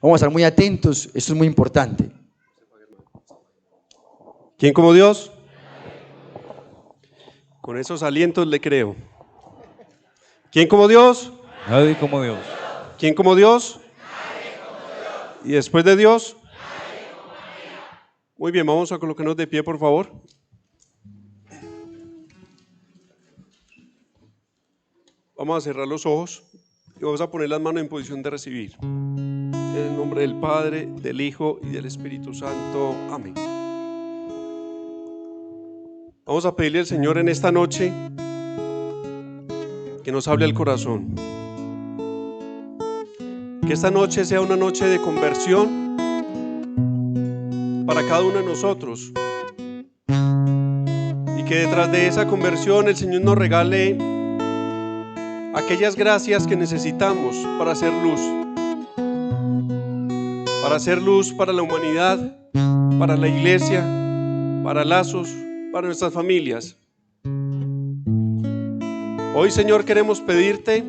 Vamos a estar muy atentos, esto es muy importante. ¿Quién como Dios? Con esos alientos le creo. ¿Quién como Dios? Nadie como Dios. ¿Quién como Dios? ¿Y después de Dios? Muy bien, vamos a colocarnos de pie, por favor. Vamos a cerrar los ojos y vamos a poner las manos en posición de recibir. En el nombre del Padre, del Hijo y del Espíritu Santo. Amén. Vamos a pedirle al Señor en esta noche que nos hable al corazón. Que esta noche sea una noche de conversión para cada uno de nosotros. Y que detrás de esa conversión el Señor nos regale aquellas gracias que necesitamos para hacer luz. Para hacer luz para la humanidad, para la iglesia, para Lazos, para nuestras familias. Hoy, Señor, queremos pedirte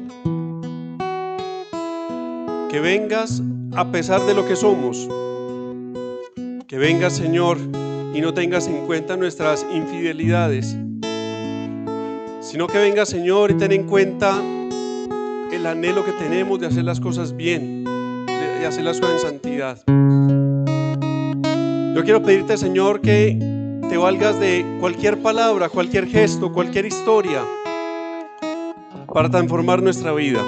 que vengas a pesar de lo que somos. Que vengas, Señor, y no tengas en cuenta nuestras infidelidades, sino que vengas, Señor, y ten en cuenta el anhelo que tenemos de hacer las cosas bien, de hacer las cosas en santidad. Yo quiero pedirte, Señor, que te valgas de cualquier palabra, cualquier gesto, cualquier historia para transformar nuestra vida,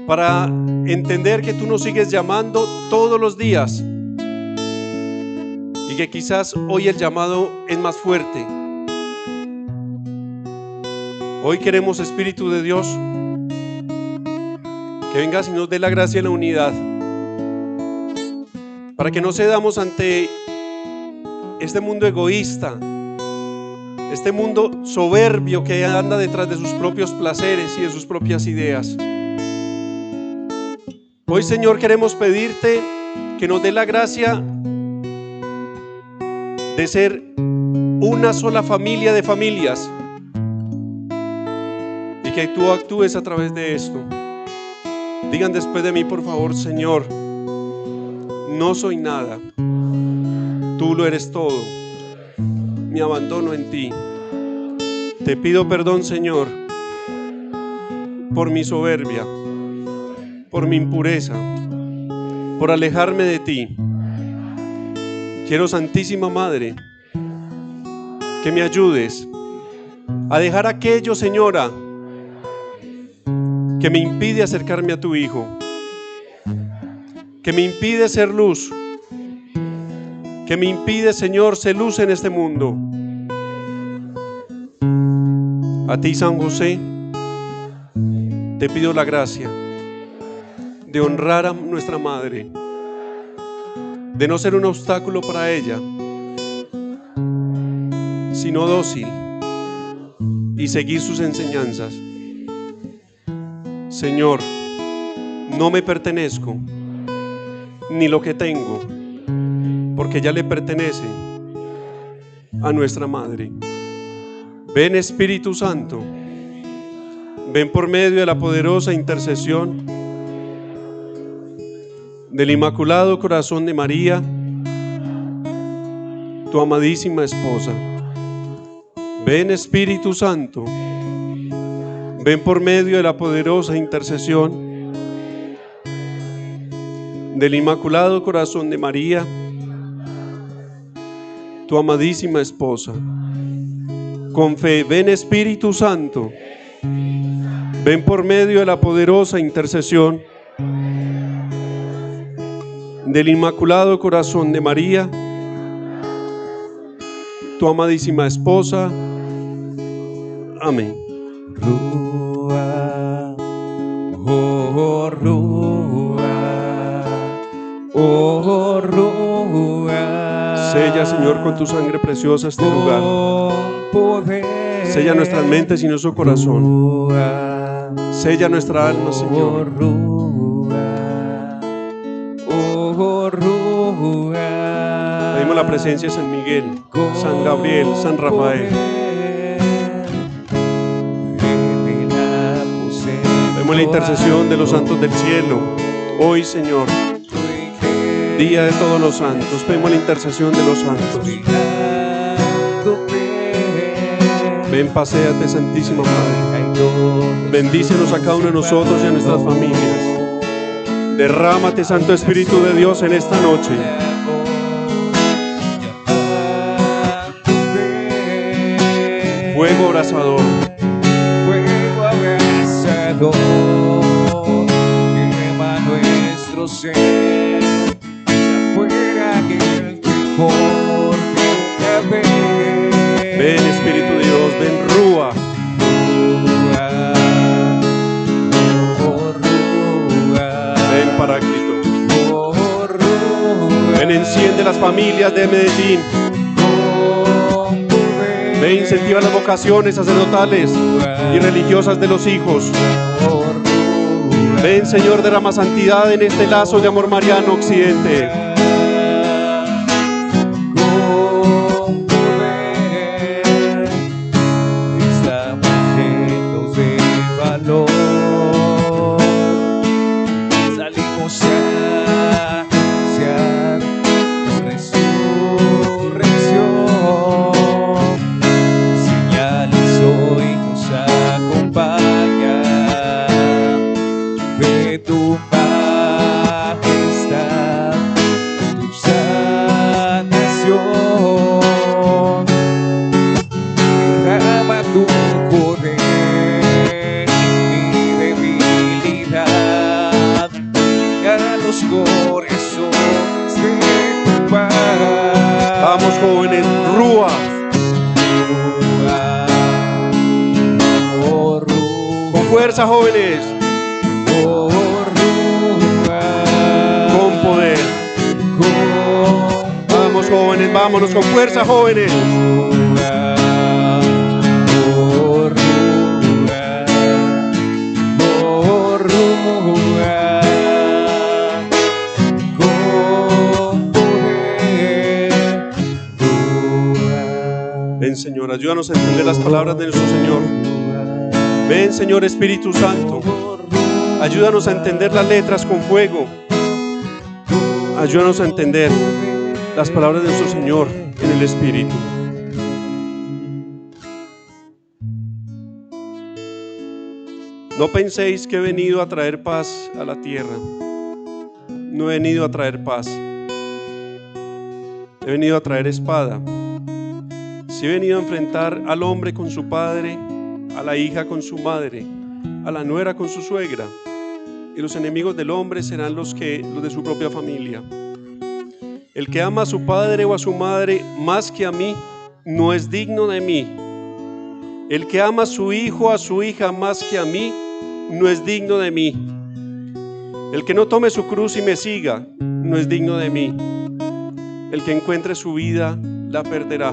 para entender que tú nos sigues llamando todos los días y que quizás hoy el llamado es más fuerte. Hoy queremos, Espíritu de Dios, que vengas y nos dé la gracia y la unidad para que no cedamos ante este mundo egoísta, este mundo soberbio que anda detrás de sus propios placeres y de sus propias ideas. Hoy, Señor, queremos pedirte que nos dé la gracia de ser una sola familia de familias y que tú actúes a través de esto. Digan después de mí, por favor: Señor, no soy nada, tú lo eres todo, me abandono en ti. Te pido perdón, Señor, por mi soberbia, por mi impureza, por alejarme de ti. Quiero, Santísima Madre, que me ayudes a dejar aquello, Señora, que me impide acercarme a tu Hijo, que me impide ser luz, que me impide, Señor, ser luz en este mundo. A ti, San José, te pido la gracia de honrar a nuestra Madre, de no ser un obstáculo para ella, sino dócil y seguir sus enseñanzas. Señor, no me pertenezco ni lo que tengo, porque ya le pertenece a nuestra Madre. Ven, Espíritu Santo, ven por medio de la poderosa intercesión del Inmaculado Corazón de María, tu amadísima esposa. Ven, Espíritu Santo, ven por medio de la poderosa intercesión del Inmaculado Corazón de María, tu amadísima esposa. Con fe, ven, Espíritu Santo, ven por medio de la poderosa intercesión del Inmaculado Corazón de María, tu amadísima esposa. Amén. Rúa, oh Rúa, oh Rúa. Sella, Señor, con tu sangre preciosa este lugar. Sella nuestras mentes y nuestro corazón. Sella nuestra alma, Señor. Pedimos la presencia de San Miguel, San Gabriel, San Rafael. Pedimos la intercesión de los santos del cielo, Hoy, Señor, día de todos los santos, pedimos la intercesión de los santos. Ven, paséate, Santísima Madre. Bendícenos a cada uno de nosotros y a nuestras familias. Derrámate, Santo Espíritu de Dios, en esta noche. Fuego abrasador. Fuego abrasador, quema nuestro ser, afuera que el temor nunca ve. Ven, Espíritu de Dios, ven, Rúa. Ven, Paráclito. Ven, enciende las familias de Medellín. Ven, incentiva las vocaciones sacerdotales y religiosas de los hijos. Ven, Señor, derrama santidad en este lazo de amor mariano occidente. Estamos llenos de valor, salimos a anunciar tu resurrección. Señales hoy nos acompañan de tu majestad, tu sanación. Derrama tu poder en mi debilidad, a los corazones de tu paz. Vamos, jóvenes, Rúa. Oh, Rúa, Con fuerza, jóvenes. oh, Rúa, Con poder. Vamos, jóvenes, vámonos con fuerza, jóvenes. Oh, Rúa, oh, Rúa, con poder, Rúa. Ven, Señor, ayúdanos a entender las palabras de nuestro Señor. Ven, Señor Espíritu Santo, ayúdanos a entender las letras con fuego. Ayúdanos a entender las palabras de nuestro Señor en el Espíritu. No penséis que he venido a traer paz a la tierra. No he venido a traer paz. He venido a traer espada. Si he venido a enfrentar al hombre con su padre, a la hija con su madre, a la nuera con su suegra, y los enemigos del hombre serán los de su propia familia. El que ama a su padre o a su madre más que a mí, no es digno de mí. El que ama a su hijo o a su hija más que a mí, no es digno de mí. El que no tome su cruz y me siga, no es digno de mí. El que encuentre su vida, la perderá.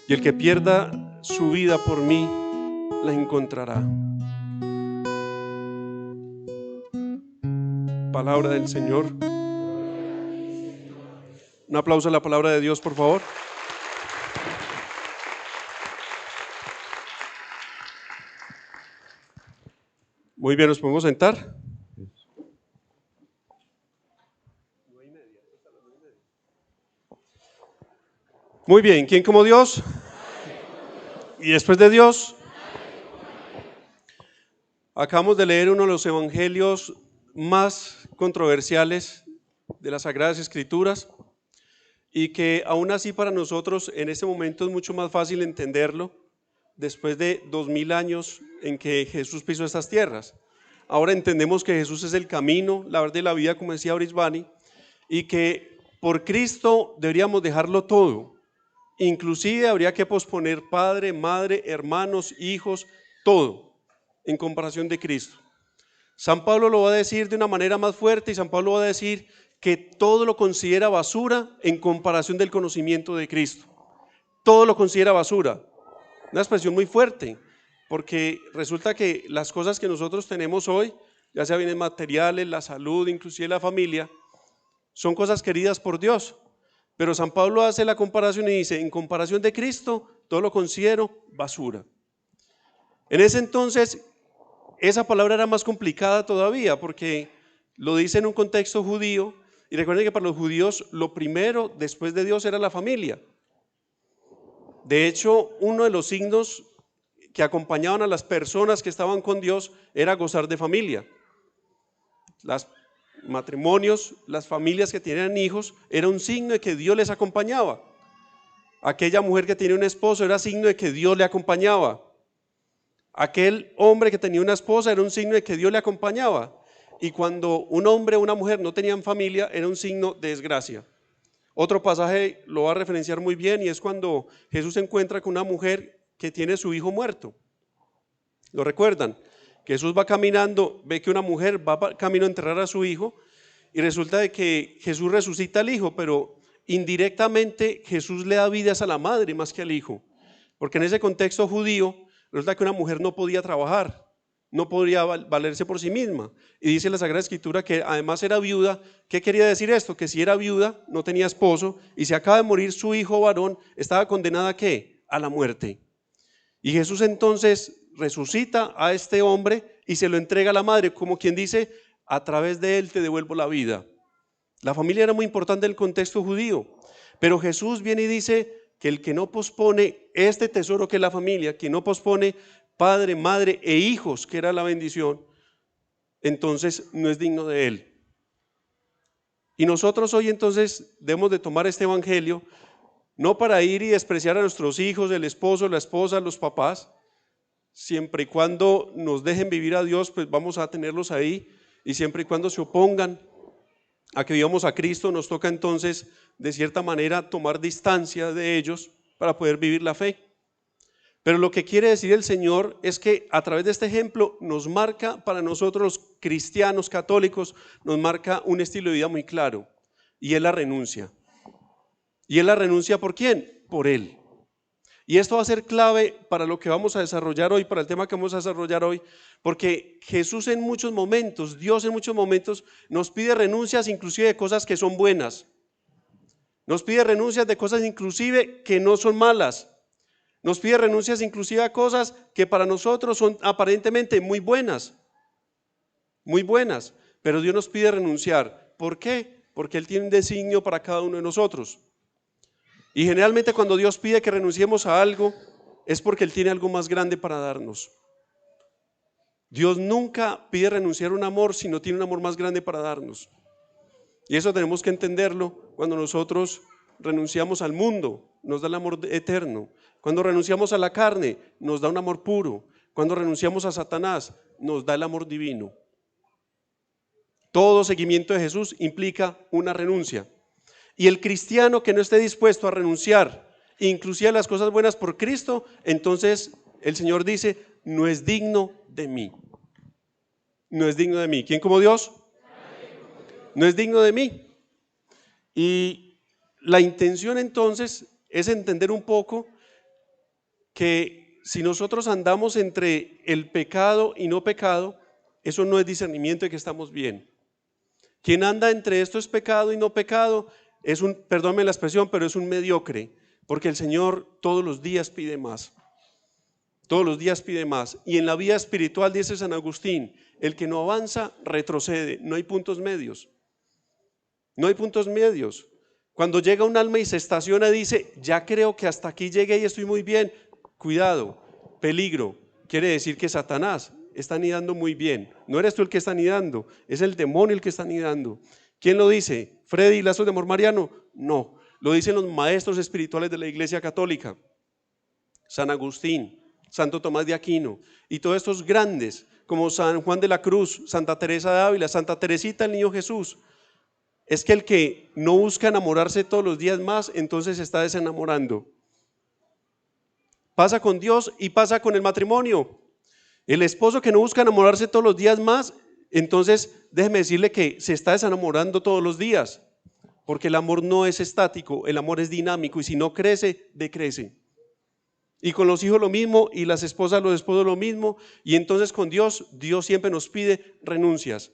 Y el que pierda su vida por mí, la encontrará. Palabra del Señor. Un aplauso a la palabra de Dios, por favor. Muy bien, nos podemos sentar. Muy bien, ¿quién como Dios? ¿Y después de Dios? Acabamos de leer uno de los evangelios más controversiales de las Sagradas Escrituras y que aún así para nosotros en este momento es mucho más fácil entenderlo después de 2000 años en que Jesús pisó estas tierras. Ahora entendemos que Jesús es el camino, la verdad y la vida, como decía Brisbane, y que por Cristo deberíamos dejarlo todo. Inclusive habría que posponer padre, madre, hermanos, hijos, todo en comparación de Cristo. San Pablo lo va a decir de una manera más fuerte y San Pablo va a decir que todo lo considera basura en comparación del conocimiento de Cristo. Todo lo considera basura. Una expresión muy fuerte, porque resulta que las cosas que nosotros tenemos hoy, ya sea bienes materiales, la salud, inclusive la familia, son cosas queridas por Dios. Pero San Pablo hace la comparación y dice, en comparación de Cristo, todo lo considero basura. En ese entonces, esa palabra era más complicada todavía, porque lo dice en un contexto judío, y recuerden que para los judíos lo primero después de Dios era la familia. De hecho, uno de los signos que acompañaban a las personas que estaban con Dios era gozar de familia. Los matrimonios, las familias que tenían hijos, era un signo de que Dios les acompañaba. Aquella mujer que tenía un esposo era signo de que Dios le acompañaba. Aquel hombre que tenía una esposa era un signo de que Dios le acompañaba. Y cuando un hombre o una mujer no tenían familia, era un signo de desgracia. Otro pasaje lo va a referenciar muy bien, y es cuando Jesús se encuentra con una mujer que tiene su hijo muerto. ¿Lo recuerdan? Jesús va caminando, ve que una mujer va camino a enterrar a su hijo, y resulta de que Jesús resucita al hijo, pero indirectamente Jesús le da vidas a la madre más que al hijo. Porque en ese contexto judío, resulta que una mujer no podía trabajar, no podía valerse por sí misma. Y dice la Sagrada Escritura que además era viuda. ¿Qué quería decir esto? Que si era viuda, no tenía esposo, y si acaba de morir su hijo varón, estaba condenada ¿a qué? A la muerte. Y Jesús entonces resucita a este hombre y se lo entrega a la madre, como quien dice, a través de él te devuelvo la vida. La familia era muy importante en el contexto judío, pero Jesús viene y dice que el que no pospone este tesoro que es la familia, que no pospone padre, madre e hijos, que era la bendición, entonces no es digno de él. Y nosotros hoy entonces debemos de tomar este evangelio, no para ir y despreciar a nuestros hijos, el esposo, la esposa, los papás. Siempre y cuando nos dejen vivir a Dios, pues vamos a tenerlos ahí, y siempre y cuando se opongan a que vivamos a Cristo, nos toca entonces de cierta manera tomar distancia de ellos para poder vivir la fe. Pero lo que quiere decir el Señor es que a través de este ejemplo nos marca, para nosotros los cristianos católicos, nos marca un estilo de vida muy claro, y es la renuncia. ¿Y es la renuncia por quién? Por Él. Y esto va a ser clave para lo que vamos a desarrollar hoy, para el tema que vamos a desarrollar hoy, porque Jesús en muchos momentos, Dios en muchos momentos nos pide renuncias inclusive de cosas que son buenas. Nos pide renuncias de cosas inclusive que no son malas. Nos pide renuncias inclusive a cosas que para nosotros son aparentemente muy buenas, pero Dios nos pide renunciar. ¿Por qué? Porque Él tiene un designio para cada uno de nosotros. Y generalmente cuando Dios pide que renunciemos a algo, es porque Él tiene algo más grande para darnos. Dios nunca pide renunciar a un amor si no tiene un amor más grande para darnos. Y eso tenemos que entenderlo cuando nosotros renunciamos al mundo, nos da el amor eterno. Cuando renunciamos a la carne, nos da un amor puro. Cuando renunciamos a Satanás, nos da el amor divino. Todo seguimiento de Jesús implica una renuncia. Y el cristiano que no esté dispuesto a renunciar, inclusive a las cosas buenas por Cristo, entonces el Señor dice, no es digno de mí. No es digno de mí. ¿Quién como Dios? No es digno de mí. Y la intención entonces es entender un poco que si nosotros andamos entre el pecado y no pecado, eso no es discernimiento de que estamos bien. Quien anda entre esto es pecado y no pecado, es un, perdónme la expresión, pero es un mediocre, porque el Señor todos los días pide más. Todos los días pide más. Y en la vida espiritual, dice San Agustín, el que no avanza retrocede, no hay puntos medios. No hay puntos medios. Cuando llega un alma y se estaciona, dice, ya creo que hasta aquí llegué y estoy muy bien. Cuidado, peligro. Quiere decir que Satanás está anidando muy bien. No eres tú el que está anidando, es el demonio el que está anidando. ¿Quién lo dice? ¿Freddy Lazos de Amor Mariano? No, lo dicen los maestros espirituales de la Iglesia Católica. San Agustín, Santo Tomás de Aquino y todos estos grandes como San Juan de la Cruz, Santa Teresa de Ávila, Santa Teresita el Niño Jesús. Es que el que no busca enamorarse todos los días más, entonces se está desenamorando. Pasa con Dios y pasa con el matrimonio. El esposo que no busca enamorarse todos los días más, entonces déjeme decirle que se está desenamorando todos los días, porque el amor no es estático, el amor es dinámico y si no crece, decrece. Y con los hijos lo mismo, y las esposas, los esposos lo mismo, y entonces con Dios, Dios siempre nos pide renuncias.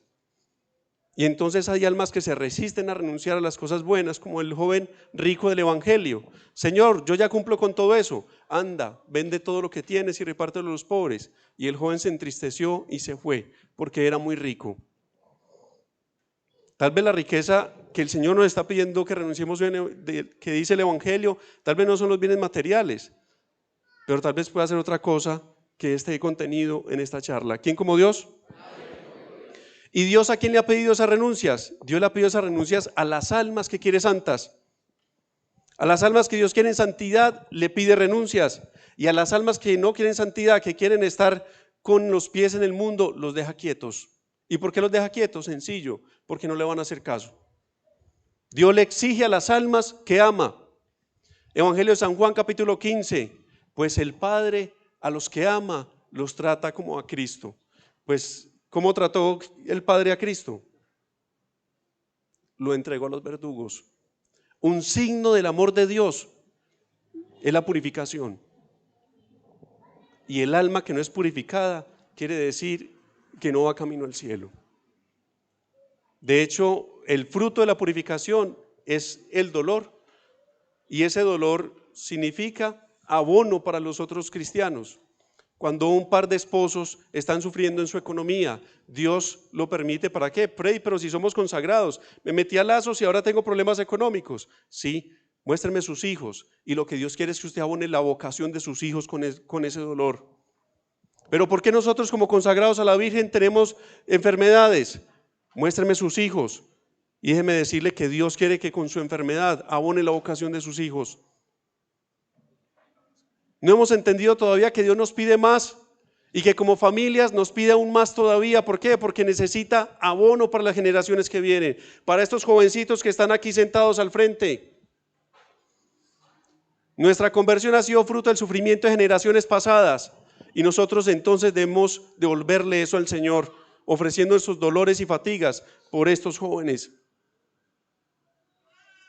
Y entonces hay almas que se resisten a renunciar a las cosas buenas, como el joven rico del Evangelio. Señor, yo ya cumplo con todo eso, anda, vende todo lo que tienes y repártelo a los pobres. Y el joven se entristeció y se fue, porque era muy rico. Tal vez la riqueza que el Señor nos está pidiendo que renunciemos, que dice el Evangelio, tal vez no son los bienes materiales, pero tal vez pueda ser otra cosa que esté contenido en esta charla. ¿Quién como Dios? ¿Y Dios a quién le ha pedido esas renuncias? Dios le ha pedido esas renuncias a las almas que quiere santas. A las almas que Dios quiere en santidad le pide renuncias, y a las almas que no quieren santidad, que quieren estar con los pies en el mundo, los deja quietos. ¿Y por qué los deja quietos? Sencillo, porque no le van a hacer caso. Dios le exige a las almas que ama. Evangelio de San Juan capítulo 15, pues el Padre a los que ama los trata como a Cristo. Pues, ¿cómo trató el Padre a Cristo? Lo entregó a los verdugos. Un signo del amor de Dios es la purificación. Y el alma que no es purificada quiere decir que no va camino al cielo. De hecho, el fruto de la purificación es el dolor, y ese dolor significa abono para los otros cristianos. Cuando un par de esposos están sufriendo en su economía, Dios lo permite. ¿Para qué? Pero si somos consagrados, me metí a lazos y ahora tengo problemas económicos. Sí, muéstrenme sus hijos, y lo que Dios quiere es que usted abone la vocación de sus hijos con ese dolor. Pero ¿por qué nosotros como consagrados a la Virgen tenemos enfermedades? Muéstrenme sus hijos, y déjeme decirle que Dios quiere que con su enfermedad abone la vocación de sus hijos. No hemos entendido todavía que Dios nos pide más, y que como familias nos pide aún más todavía. ¿Por qué? Porque necesita abono para las generaciones que vienen, para estos jovencitos que están aquí sentados al frente. Nuestra conversión ha sido fruto del sufrimiento de generaciones pasadas, y nosotros entonces debemos devolverle eso al Señor, ofreciendo esos dolores y fatigas por estos jóvenes.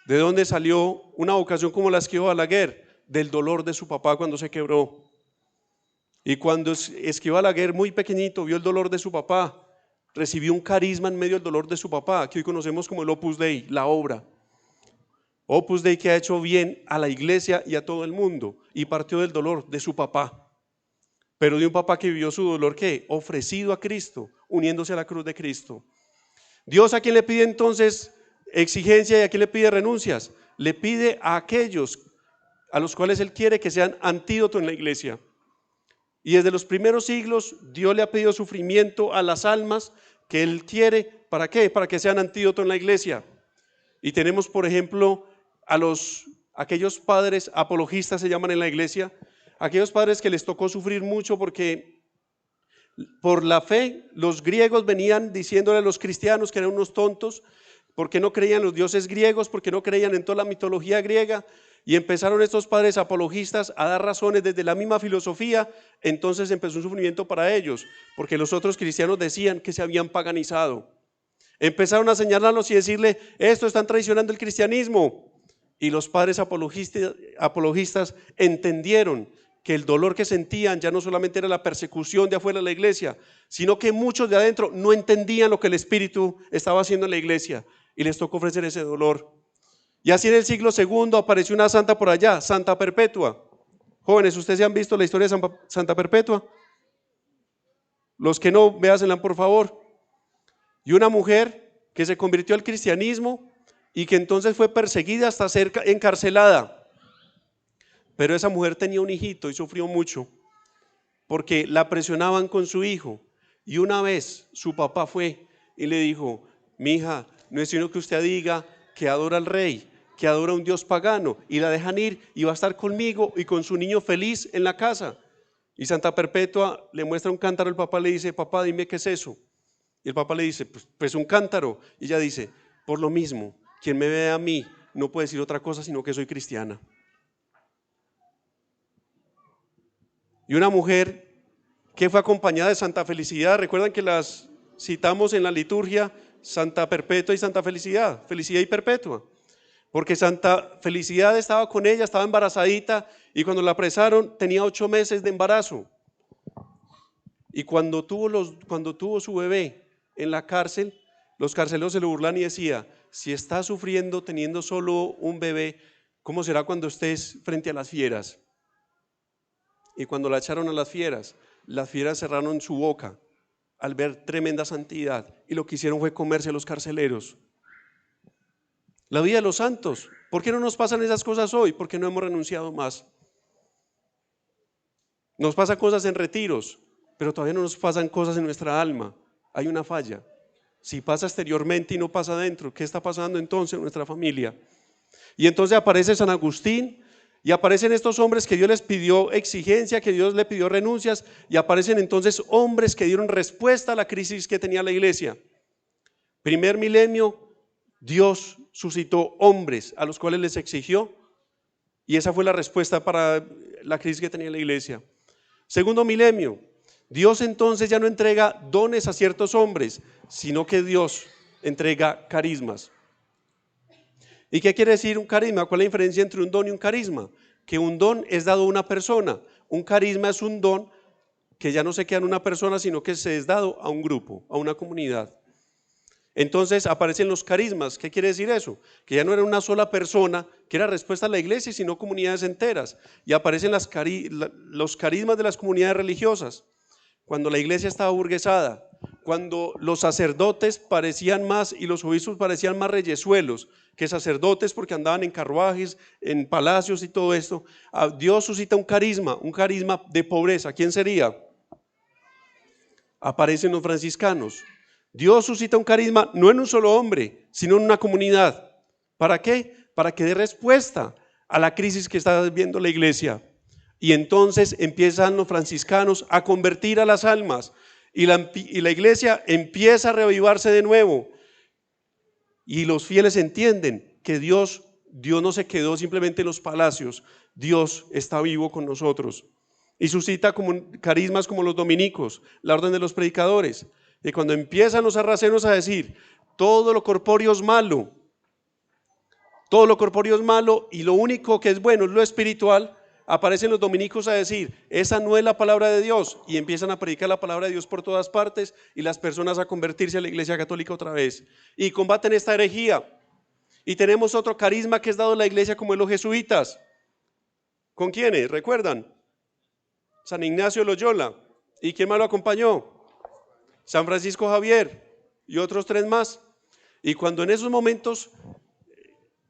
¿De dónde salió una vocación como la Esquivá Balaguer? Del dolor de su papá cuando se quebró. Y cuando Esquivá Balaguer, muy pequeñito, vio el dolor de su papá, recibió un carisma en medio del dolor de su papá, que hoy conocemos como el Opus Dei, la obra. Opus Dei que ha hecho bien a la iglesia y a todo el mundo, y partió del dolor de su papá. Pero de un papá que vivió su dolor, ¿qué? Ofrecido a Cristo, uniéndose a la cruz de Cristo. Dios, ¿a quién le pide entonces exigencia y a quién le pide renuncias? Le pide a aquellos a los cuales Él quiere que sean antídoto en la iglesia. Y desde los primeros siglos Dios le ha pedido sufrimiento a las almas que Él quiere. ¿Para qué? Para que sean antídoto en la iglesia. Y tenemos, por ejemplo, aquellos padres apologistas, se llaman en la iglesia, aquellos padres que les tocó sufrir mucho porque por la fe los griegos venían diciéndole a los cristianos que eran unos tontos, porque no creían en los dioses griegos, porque no creían en toda la mitología griega, y empezaron estos padres apologistas a dar razones desde la misma filosofía. Entonces empezó un sufrimiento para ellos, porque los otros cristianos decían que se habían paganizado. Empezaron a señalarlos y decirle: esto están traicionando el cristianismo. Y los padres apologistas entendieron que el dolor que sentían ya no solamente era la persecución de afuera de la iglesia, sino que muchos de adentro no entendían lo que el Espíritu estaba haciendo en la iglesia, y les tocó ofrecer ese dolor. Y así en el siglo II apareció una santa por allá, Santa Perpetua. Jóvenes, ¿ustedes ya han visto la historia de Santa Perpetua? Los que no, véasenla por favor. Y una mujer que se convirtió al cristianismo y que entonces fue perseguida hasta ser encarcelada. Pero esa mujer tenía un hijito y sufrió mucho porque la presionaban con su hijo. Y una vez su papá fue y le dijo: mi hija, no es sino que usted diga que adora al rey, que adora a un dios pagano, y la dejan ir y va a estar conmigo y con su niño feliz en la casa. Y Santa Perpetua le muestra un cántaro al papá, le dice: papá, dime qué es eso. Y el papá le dice: pues un cántaro. Y ella dice: por lo mismo, quien me ve a mí no puede decir otra cosa sino que soy cristiana. Y una mujer que fue acompañada de Santa Felicidad, recuerdan que las citamos en la liturgia, Santa Perpetua y Santa Felicidad, Felicidad y Perpetua, porque Santa Felicidad estaba con ella, estaba embarazadita, y cuando la apresaron tenía 8 meses de embarazo. Y cuando tuvo su bebé en la cárcel, los carceleros se le burlan y decía: si está sufriendo teniendo solo un bebé, ¿cómo será cuando estés frente a las fieras? Y cuando la echaron a las fieras cerraron su boca al ver tremenda santidad, y lo que hicieron fue comerse a los carceleros. La vida de los santos. ¿Por qué no nos pasan esas cosas hoy? Porque no hemos renunciado más. Nos pasan cosas en retiros, pero todavía no nos pasan cosas en nuestra alma. Hay una falla. Si pasa exteriormente y no pasa adentro, ¿qué está pasando entonces en nuestra familia? Y entonces aparece San Agustín y aparecen estos hombres que Dios les pidió exigencia, que Dios le pidió renuncias, y aparecen entonces hombres que dieron respuesta a la crisis que tenía la iglesia. Primer milenio, Dios suscitó hombres a los cuales les exigió, y esa fue la respuesta para la crisis que tenía la iglesia. Segundo milenio, Dios entonces ya no entrega dones a ciertos hombres, sino que Dios entrega carismas. ¿Y qué quiere decir un carisma? ¿Cuál es la diferencia entre un don y un carisma? Que un don es dado a una persona, un carisma es un don que ya no se queda en una persona, sino que se es dado a un grupo, a una comunidad. Entonces aparecen los carismas. ¿Qué quiere decir eso? Que ya no era una sola persona que era respuesta a la iglesia, sino comunidades enteras. Y aparecen los carismas de las comunidades religiosas. Cuando la iglesia estaba burguesada, cuando los sacerdotes parecían más y los obispos parecían más reyesuelos que sacerdotes porque andaban en carruajes, en palacios y todo esto, Dios suscita un carisma de pobreza. ¿Quién sería? Aparecen los franciscanos. Dios suscita un carisma no en un solo hombre, sino en una comunidad. ¿Para qué? Para que dé respuesta a la crisis que está viviendo la iglesia. Y entonces empiezan los franciscanos a convertir a las almas y la iglesia empieza a reavivarse de nuevo. Y los fieles entienden que Dios no se quedó simplemente en los palacios, Dios está vivo con nosotros. Y suscita carismas como los dominicos, la orden de los predicadores. Y cuando empiezan los sarracenos a decir, todo lo corpóreo es malo, y lo único que es bueno es lo espiritual, aparecen los dominicos a decir, esa no es la palabra de Dios, y empiezan a predicar la palabra de Dios por todas partes, y las personas a convertirse a la iglesia católica otra vez, y combaten esta herejía. Y tenemos otro carisma que es dado a la iglesia, como en los jesuitas. ¿Con quiénes? ¿Recuerdan? San Ignacio de Loyola. ¿Y quién más lo acompañó? San Francisco Javier y otros 3 más. Y cuando en esos momentos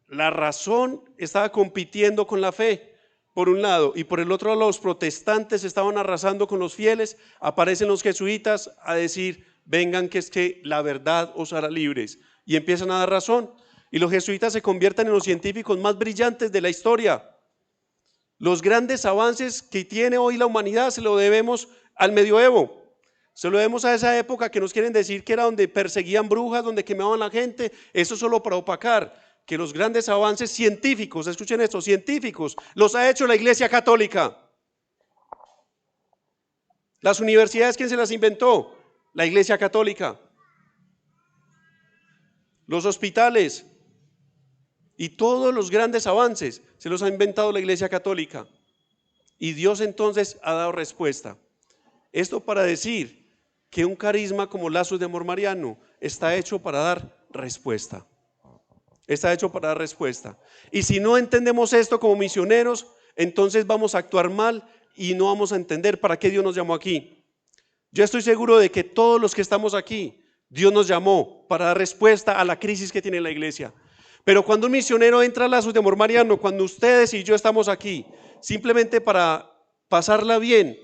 la razón estaba compitiendo con la fe, por un lado, y por el otro lado los protestantes estaban arrasando con los fieles, aparecen los jesuitas a decir, vengan que es que la verdad os hará libres, y empiezan a dar razón, y los jesuitas se convierten en los científicos más brillantes de la historia. Los grandes avances que tiene hoy la humanidad se lo debemos al medioevo, se lo debemos a esa época que nos quieren decir que era donde perseguían brujas, donde quemaban a la gente, eso solo para opacar. Que los grandes avances científicos, escuchen esto, científicos, los ha hecho la Iglesia Católica. Las universidades, ¿quién se las inventó? La Iglesia Católica. Los hospitales y todos los grandes avances se los ha inventado la Iglesia Católica. Y Dios entonces ha dado respuesta. Esto para decir que un carisma como Lazos de Amor Mariano está hecho para dar respuesta. Está hecho para dar respuesta. Y si no entendemos esto como misioneros, entonces vamos a actuar mal y no vamos a entender para qué Dios nos llamó aquí. Yo estoy seguro de que todos los que estamos aquí, Dios nos llamó para dar respuesta a la crisis que tiene la iglesia. Pero cuando un misionero entra a Lazos de Amor Mariano, cuando ustedes y yo estamos aquí, simplemente para pasarla bien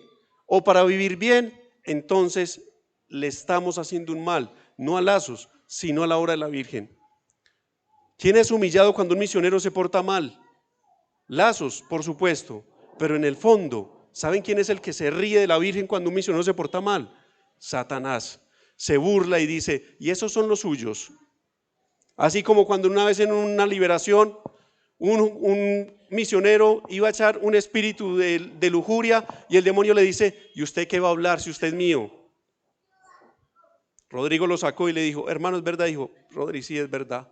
o para vivir bien, entonces le estamos haciendo un mal, no a Lazos, sino a la obra de la Virgen. ¿Quién es humillado cuando un misionero se porta mal? Lazos, por supuesto, pero en el fondo, ¿saben quién es el que se ríe de la Virgen cuando un misionero se porta mal? Satanás. Se burla y dice, y esos son los suyos. Así como cuando una vez en una liberación, un misionero iba a echar un espíritu de lujuria y el demonio le dice, ¿y usted qué va a hablar si usted es mío? Rodrigo lo sacó y le dijo, hermano, ¿es verdad? Dijo, Rodri, sí es verdad.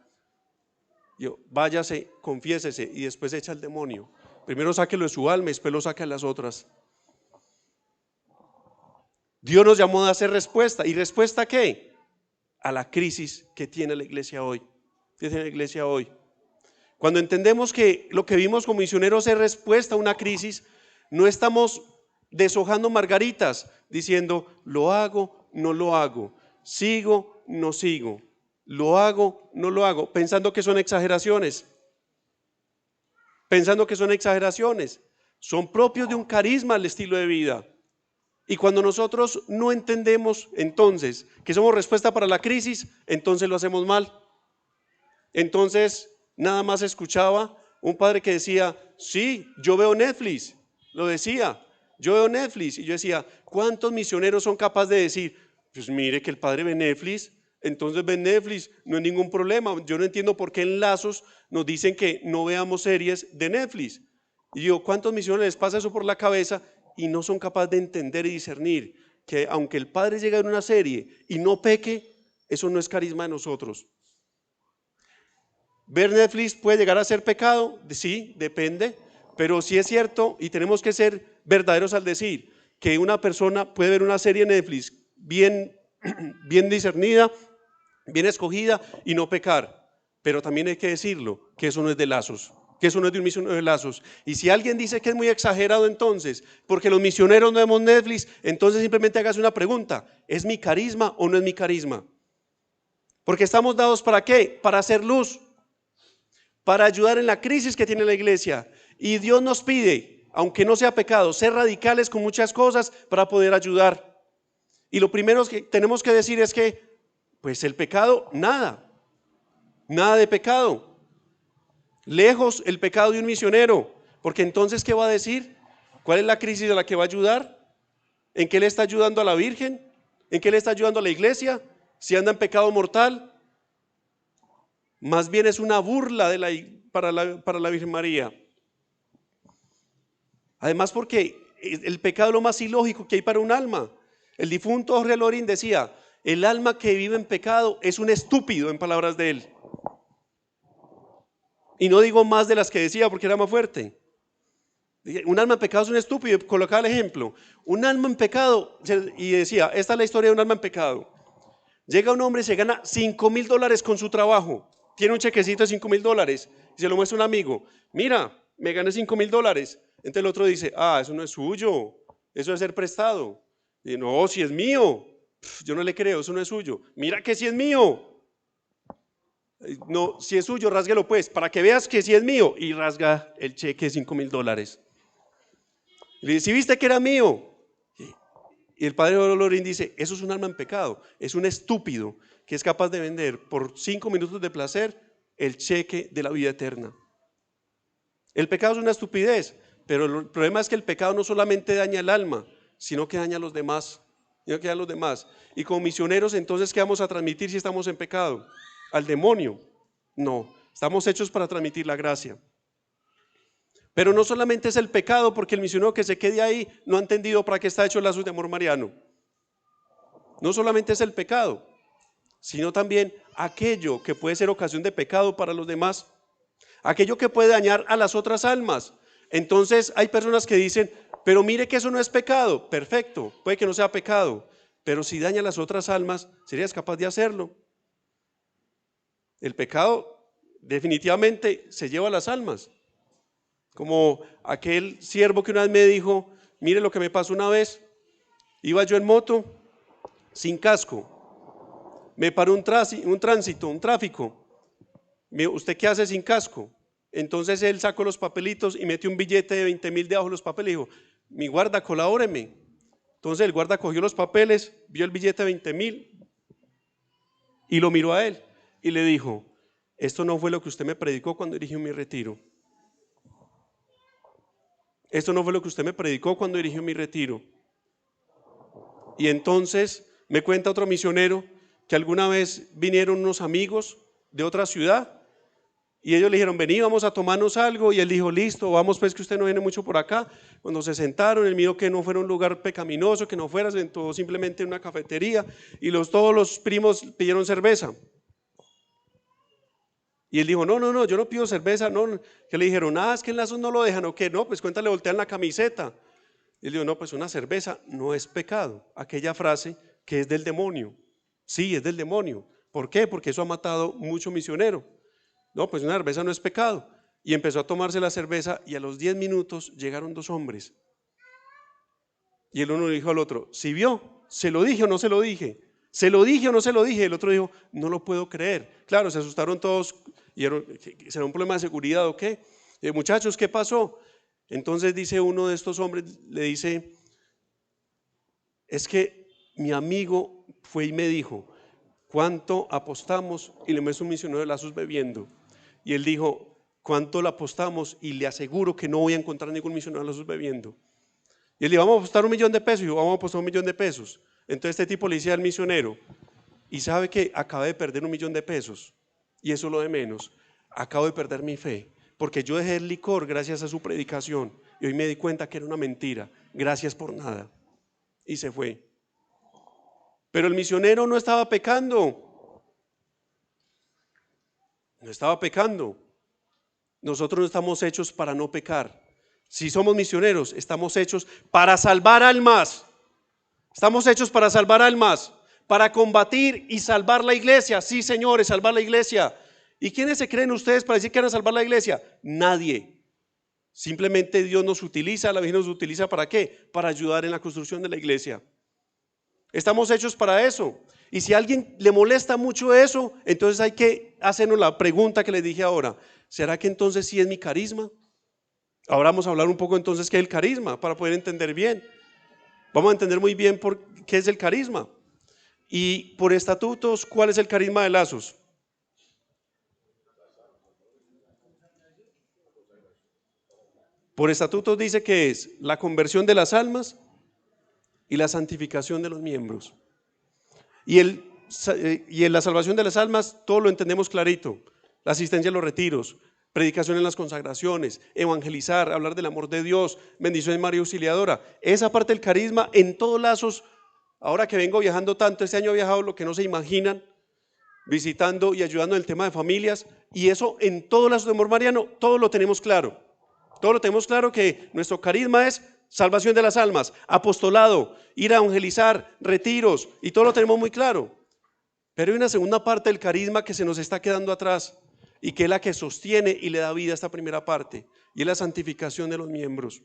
Yo, váyase, confiésese y después echa al demonio. Primero sáquelo de su alma y después lo saca de las otras. Dios nos llamó a hacer respuesta. ¿Y respuesta a qué? A la crisis que tiene la iglesia hoy. Cuando entendemos que lo que vimos como misioneros es respuesta a una crisis, no estamos deshojando margaritas diciendo lo hago, no lo hago, sigo, no sigo. ¿Lo hago? ¿No lo hago? Pensando que son exageraciones. Pensando que son exageraciones. Son propios de un carisma el estilo de vida. Y cuando nosotros no entendemos entonces que somos respuesta para la crisis, entonces lo hacemos mal. Entonces nada más escuchaba un padre que decía, sí, yo veo Netflix, lo decía, yo veo Netflix. Y yo decía, ¿cuántos misioneros son capaces de decir, pues mire que el padre ve Netflix, entonces ve Netflix, no hay ningún problema? Yo no entiendo por qué en Lazos nos dicen que no veamos series de Netflix. Y yo, ¿cuántos misioneros les pasa eso por la cabeza y no son capaces de entender y discernir que aunque el padre llegue en una serie y no peque, eso no es carisma de nosotros? ¿Ver Netflix puede llegar a ser pecado? Sí, depende, pero sí es cierto y tenemos que ser verdaderos al decir que una persona puede ver una serie en Netflix bien discernida, bien escogida y no pecar, pero también hay que decirlo, que eso no es de Lazos, que eso no es de un misionero de Lazos. Y si alguien dice que es muy exagerado entonces, porque los misioneros no vemos Netflix, entonces simplemente hágase una pregunta, ¿es mi carisma o no es mi carisma? Porque estamos dados ¿para qué? Para hacer luz, para ayudar en la crisis que tiene la iglesia. Y Dios nos pide, aunque no sea pecado, ser radicales con muchas cosas para poder ayudar. Y lo primero que tenemos que decir es que, pues el pecado, nada de pecado. Lejos el pecado de un misionero, porque entonces ¿qué va a decir? ¿Cuál es la crisis a la que va a ayudar? ¿En qué le está ayudando a la Virgen? ¿En qué le está ayudando a la iglesia? Si anda en pecado mortal. Más bien es una burla para la Virgen María. Además porque el pecado es lo más ilógico que hay para un alma. El difunto Jorge Lorín decía, el alma que vive en pecado es un estúpido, en palabras de él. Y no digo más de las que decía porque era más fuerte. Un alma en pecado es un estúpido. Colocaba el ejemplo. Un alma en pecado, y decía, esta es la historia de un alma en pecado. Llega un hombre y se gana $5,000 con su trabajo. Tiene un chequecito de $5,000 y se lo muestra un amigo. Mira, me gané $5,000. Entonces el otro dice, eso no es suyo, eso es ser prestado. Y no, si es mío. Yo no le creo, eso no es suyo. Mira que si es mío. No, si es suyo, rásguelo pues, para que veas que si es mío. Y rasga el cheque de $5,000. Y le dice, ¿sí viste que era mío? Y el padre Lorín dice, eso es un alma en pecado, es un estúpido que es capaz de vender por 5 minutos de placer el cheque de la vida eterna. El pecado es una estupidez, pero el problema es que el pecado no solamente daña el alma, sino que daña a los demás. Y como misioneros, entonces, ¿qué vamos a transmitir si estamos en pecado? ¿Al demonio? No, estamos hechos para transmitir la gracia. Pero no solamente es el pecado, porque el misionero que se quede ahí no ha entendido para qué está hecho el lazo de amor mariano. No solamente es el pecado, sino también aquello que puede ser ocasión de pecado para los demás, aquello que puede dañar a las otras almas. Entonces hay personas que dicen, pero mire que eso no es pecado. Perfecto, puede que no sea pecado, pero si daña a las otras almas, ¿serías capaz de hacerlo? El pecado definitivamente se lleva a las almas. Como aquel siervo que una vez me dijo, mire lo que me pasó una vez, iba yo en moto sin casco, me paró un tráfico, ¿usted qué hace sin casco? Entonces él sacó los papelitos y metió un billete de 20,000 debajo de los papeles y dijo, mi guarda, colabóreme. Entonces el guarda cogió los papeles, vio el billete de 20,000 y lo miró a él y le dijo, esto no fue lo que usted me predicó cuando dirigió mi retiro. Esto no fue lo que usted me predicó cuando dirigió mi retiro. Y entonces me cuenta otro misionero que alguna vez vinieron unos amigos de otra ciudad y ellos le dijeron, vení, vamos a tomarnos algo. Y él dijo, listo, vamos pues que usted no viene mucho por acá. Cuando se sentaron, él miró que no fuera un lugar pecaminoso, que no fuera, se sentó simplemente en una cafetería y todos los primos pidieron cerveza. Y él dijo, no, yo no pido cerveza, no. Que le dijeron, es que en Lazos no lo dejan, ¿o qué? No, pues cuéntale, voltean la camiseta. Y él dijo, no, pues una cerveza no es pecado. Aquella frase que es del demonio. Sí, es del demonio. ¿Por qué? Porque eso ha matado mucho misionero. No, pues una cerveza no es pecado. Y empezó a tomarse la cerveza y a los 10 minutos llegaron 2 hombres. Y el uno le dijo al otro, ¿sí vio? ¿Se lo dije o no se lo dije? ¿Se lo dije o no se lo dije? El otro dijo, no lo puedo creer. Claro, se asustaron todos y ¿será un problema de seguridad o qué? Muchachos, ¿qué pasó? Entonces dice uno de estos hombres, le dice, es que mi amigo fue y me dijo, ¿cuánto apostamos? Y le muestra un misionero de lazos bebiendo. Y él dijo, ¿cuánto le apostamos? Y le aseguro que no voy a encontrar ningún misionero de lazos bebiendo. Y él dijo, vamos a apostar $1.000.000. Y yo, vamos a apostar $1.000.000. Entonces este tipo le dice al misionero, y sabe que acabé de perder $1.000.000. Y eso es lo de menos. Acabo de perder mi fe, porque yo dejé el licor gracias a su predicación. Y hoy me di cuenta que era una mentira. Gracias por nada. Y se fue. Pero el misionero no estaba pecando. No estaba pecando. Nosotros no estamos hechos para no pecar. Si somos misioneros, estamos hechos para salvar almas. Estamos hechos para salvar almas, para combatir y salvar la iglesia. Sí, señores, salvar la iglesia. ¿Y quiénes se creen ustedes para decir que van a salvar la iglesia? Nadie. Simplemente Dios nos utiliza, la Virgen nos utiliza ¿para qué? Para ayudar en la construcción de la iglesia. Estamos hechos para eso. Y si a alguien le molesta mucho eso, entonces hay que hacernos la pregunta que les dije ahora. ¿Será que entonces sí es mi carisma? Ahora vamos a hablar un poco entonces qué es el carisma para poder entender bien. Vamos a entender muy bien qué es el carisma. Y por estatutos, ¿cuál es el carisma de Lazos? Por estatutos dice que es la conversión de las almas y la santificación de los miembros. Y en la salvación de las almas, todo lo entendemos clarito. La asistencia a los retiros, predicación en las consagraciones, evangelizar, hablar del amor de Dios, bendición de María Auxiliadora. Esa parte del carisma en todos Lazos. Ahora que vengo viajando tanto, este año he viajado lo que no se imaginan, visitando y ayudando en el tema de familias. Y eso en todos Lazos de Amor Mariano, todo lo tenemos claro. Todo lo tenemos claro que nuestro carisma es salvación de las almas, apostolado, ir a evangelizar, retiros, y todo lo tenemos muy claro. Pero hay una segunda parte del carisma que se nos está quedando atrás y que es la que sostiene y le da vida a esta primera parte, y es la santificación de los miembros.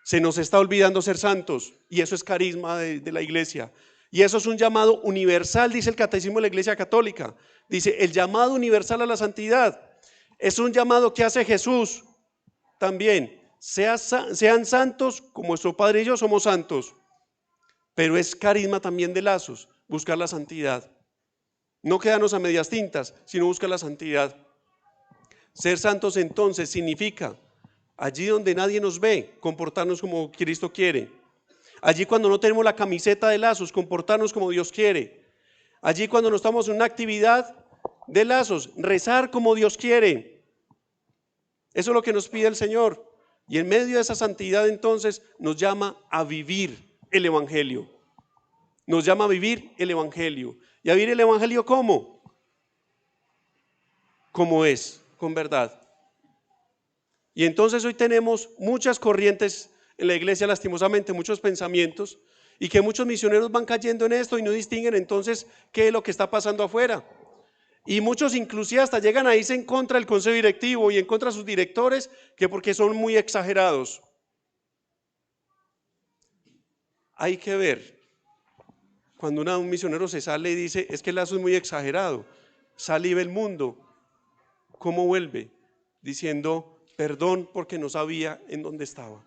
Se nos está olvidando ser santos, y eso es carisma de la iglesia. Y eso es un llamado universal, dice el Catecismo de la Iglesia Católica. Dice, el llamado universal a la santidad es un llamado que hace Jesús también. Sean santos como nuestro Padre y yo somos santos. Pero es carisma también de Lazos, buscar la santidad. No quedarnos a medias tintas, sino buscar la santidad. Ser santos entonces significa, allí donde nadie nos ve, comportarnos como Cristo quiere. Allí cuando no tenemos la camiseta de Lazos, comportarnos como Dios quiere. Allí cuando no estamos en una actividad de Lazos, rezar como Dios quiere. Eso es lo que nos pide el Señor. Y en medio de esa santidad entonces nos llama a vivir el Evangelio. Nos llama a vivir el Evangelio. ¿Y a vivir el Evangelio cómo? Como es, con verdad. Y entonces hoy tenemos muchas corrientes en la iglesia, lastimosamente, muchos pensamientos, y que muchos misioneros van cayendo en esto y no distinguen entonces qué es lo que está pasando afuera. Y muchos inclusive hasta llegan a irse en contra del consejo directivo y en contra de sus directores, que porque son muy exagerados. Hay que ver, cuando un misionero se sale y dice, es que el Lazo es muy exagerado, sale y ve el mundo, ¿cómo vuelve? Diciendo, perdón porque no sabía en dónde estaba.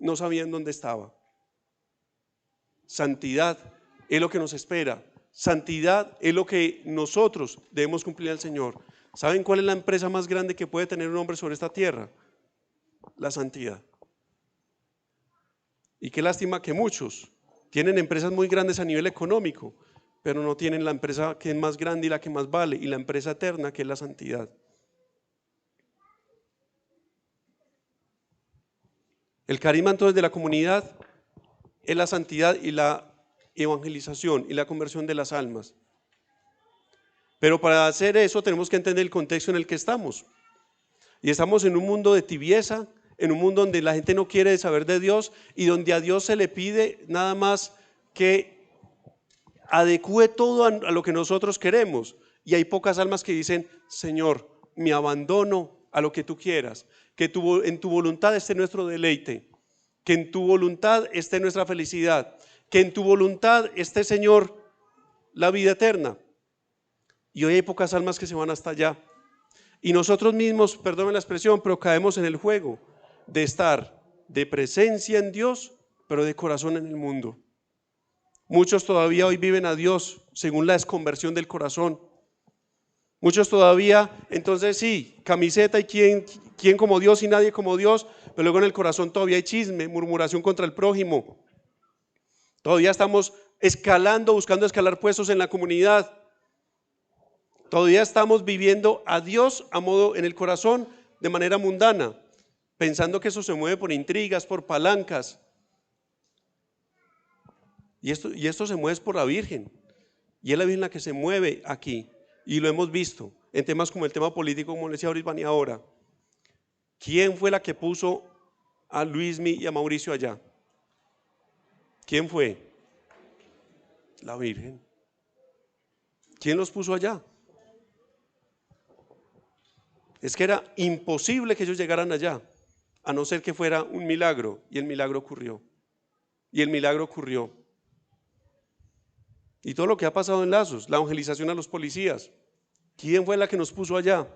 No sabía en dónde estaba. Santidad es lo que nos espera. Santidad es lo que nosotros debemos cumplir al Señor. ¿Saben cuál es la empresa más grande que puede tener un hombre sobre esta tierra? La santidad. Y qué lástima que muchos tienen empresas muy grandes a nivel económico, pero no tienen la empresa que es más grande y la que más vale, y la empresa eterna que es la santidad. El carisma entonces de la comunidad es la santidad y la evangelización y la conversión de las almas. Pero para hacer eso tenemos que entender el contexto en el que estamos. Y estamos en un mundo de tibieza, en un mundo donde la gente no quiere saber de Dios y donde a Dios se le pide nada más que adecue todo a lo que nosotros queremos. Y hay pocas almas que dicen, Señor, me abandono a lo que tú quieras, que en tu voluntad esté nuestro deleite, que en tu voluntad esté nuestra felicidad, que en tu voluntad esté, Señor, la vida eterna. Y hoy hay pocas almas que se van hasta allá. Y nosotros mismos, perdónenme la expresión, pero caemos en el juego de estar de presencia en Dios, pero de corazón en el mundo. Muchos todavía hoy viven a Dios según la desconversión del corazón. Muchos todavía, entonces sí, camiseta y quién como Dios y nadie como Dios, pero luego en el corazón todavía hay chisme, murmuración contra el prójimo. Todavía estamos escalando, buscando escalar puestos en la comunidad. Todavía estamos viviendo a Dios a modo en el corazón de manera mundana, pensando que eso se mueve por intrigas, por palancas. Y esto se mueve por la Virgen. Y es la Virgen la que se mueve aquí. Y lo hemos visto en temas como el tema político, como le decía Brisbane ahora. ¿Quién fue la que puso a Luismi y a Mauricio allá? ¿Quién fue? La Virgen. ¿Quién los puso allá? Es que era imposible que ellos llegaran allá, a no ser que fuera un milagro, y el milagro ocurrió. Y el milagro ocurrió. Y todo lo que ha pasado en Lazos, la evangelización a los policías. ¿Quién fue la que nos puso allá?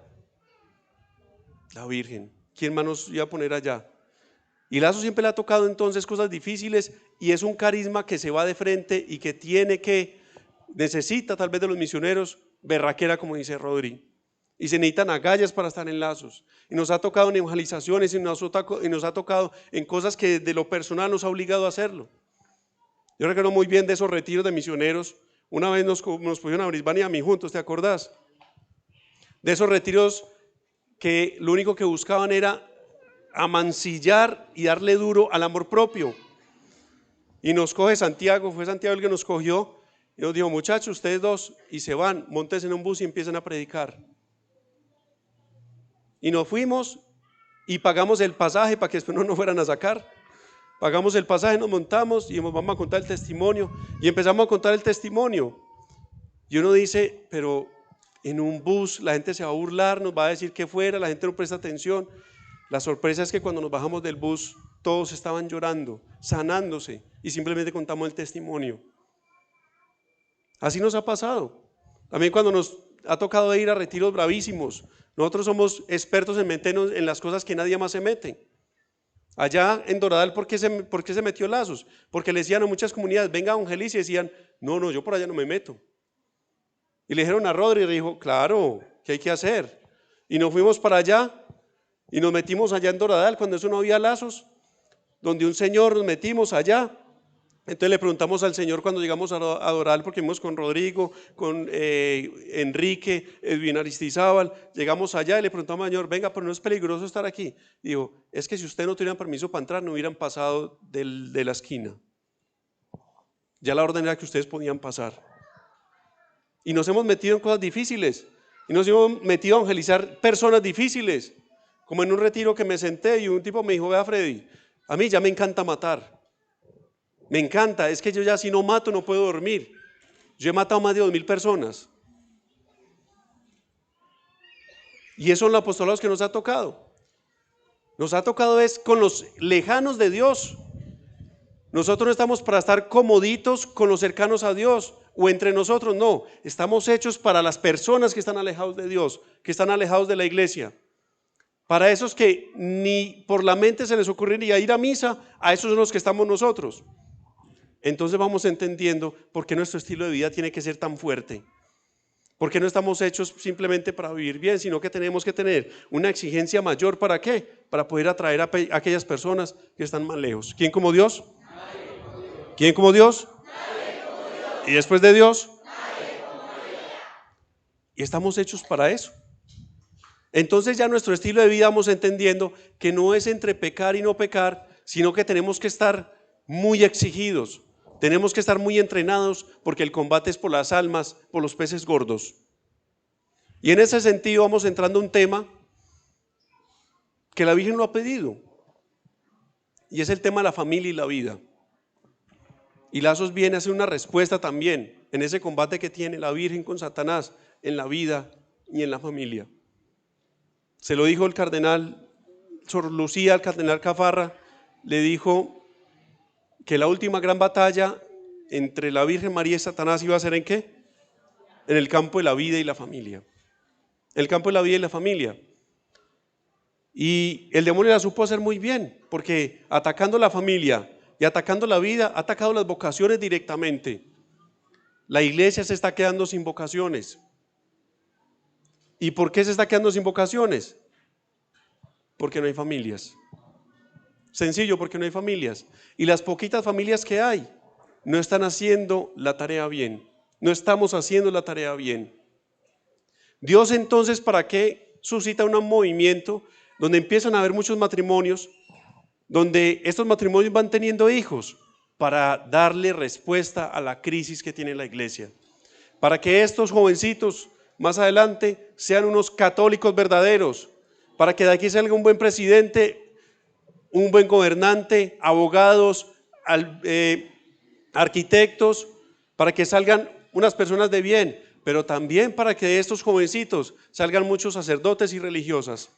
La Virgen. ¿Quién más nos iba a poner allá? Y Lazos siempre le ha tocado entonces cosas difíciles y es un carisma que se va de frente y que necesita tal vez de los misioneros berraquera, como dice Rodri. Y se necesitan agallas para estar en Lazos. Y nos ha tocado en evangelizaciones y nos ha tocado en cosas que de lo personal nos ha obligado a hacerlo. Yo recuerdo muy bien de esos retiros de misioneros. Una vez nos pusieron a Brisbane y a mí juntos, ¿te acordás? De esos retiros que lo único que buscaban era amancillar y darle duro al amor propio. Y nos coge Santiago, fue Santiago el que nos cogió y nos dijo: muchachos, ustedes dos, y se van, montes en un bus y empiezan a predicar. Y nos fuimos y pagamos el pasaje para que después no nos fueran a sacar. Pagamos el pasaje, nos montamos y dijimos: vamos a contar el testimonio. Y empezamos a contar el testimonio. Y uno dice: pero en un bus la gente se va a burlar, nos va a decir que fuera, la gente no presta atención. La sorpresa es que cuando nos bajamos del bus todos estaban llorando, sanándose, y simplemente contamos el testimonio. Así nos ha pasado. También cuando nos ha tocado ir a retiros bravísimos, nosotros somos expertos en meternos en las cosas que nadie más se mete. Allá en Doradal, ¿por qué se metió Lazos? Porque le decían a muchas comunidades: venga, evangelice, y decían: no, yo por allá no me meto. Y le dijeron a Rodri, y le dijo: claro, ¿qué hay que hacer? Y nos fuimos para allá y nos metimos allá en Doradal cuando eso no había Lazos, donde un señor nos metimos allá. Entonces le preguntamos al Señor cuando llegamos a Doradal, porque fuimos con Rodrigo, con Enrique, Edwin Aristizábal, llegamos allá y le preguntamos al Señor: venga, pero no es peligroso estar aquí. Dijo: es que si ustedes no tuvieran permiso para entrar, no hubieran pasado de la esquina. Ya la orden era que ustedes podían pasar. Y nos hemos metido en cosas difíciles, y nos hemos metido a evangelizar personas difíciles, como en un retiro que me senté y un tipo me dijo: vea, Freddy, a mí ya me encanta matar, me encanta, es que yo ya si no mato no puedo dormir. Yo he matado más de 2,000 personas. Y esos son los apostolados que nos ha tocado. Nos ha tocado es con los lejanos de Dios. Nosotros no estamos para estar comoditos con los cercanos a Dios o entre nosotros, no. Estamos hechos para las personas que están alejados de Dios, que están alejados de la iglesia. Para esos que ni por la mente se les ocurriría ir a misa, a esos son los que estamos nosotros. Entonces vamos entendiendo por qué nuestro estilo de vida tiene que ser tan fuerte. Porque no estamos hechos simplemente para vivir bien, sino que tenemos que tener una exigencia mayor. ¿Para qué? Para poder atraer a aquellas personas que están más lejos. ¿Quién como Dios? ¿Quién como Dios? ¿Y después de Dios? Y estamos hechos para eso. Entonces ya nuestro estilo de vida vamos entendiendo que no es entre pecar y no pecar, sino que tenemos que estar muy exigidos. Tenemos que estar muy entrenados porque el combate es por las almas, por los peces gordos. Y en ese sentido vamos entrando a un tema que la Virgen lo ha pedido. Y es el tema de la familia y la vida. Y Lazos viene a hacer una respuesta también en ese combate que tiene la Virgen con Satanás en la vida y en la familia. Se lo dijo el cardenal Sor Lucía, al cardenal Cafarra, le dijo que la última gran batalla entre la Virgen María y Satanás iba a ser ¿en qué? en el campo de la vida y la familia. En el campo de la vida y la familia. Y el demonio la supo hacer muy bien, porque atacando la familia y atacando la vida, ha atacado las vocaciones directamente. La iglesia se está quedando sin vocaciones. ¿Y por qué se está quedando sin vocaciones? Porque no hay familias. Sencillo, porque no hay familias. Y las poquitas familias que hay no están haciendo la tarea bien. No estamos haciendo la tarea bien. Dios entonces, ¿para qué suscita un movimiento donde empiezan a haber muchos matrimonios, donde estos matrimonios van teniendo hijos para darle respuesta a la crisis que tiene la iglesia? Para que estos jovencitos más adelante sean unos católicos verdaderos, para que de aquí salga un buen presidente, un buen gobernante, abogados, arquitectos, para que salgan unas personas de bien, pero también para que de estos jovencitos salgan muchos sacerdotes y religiosas.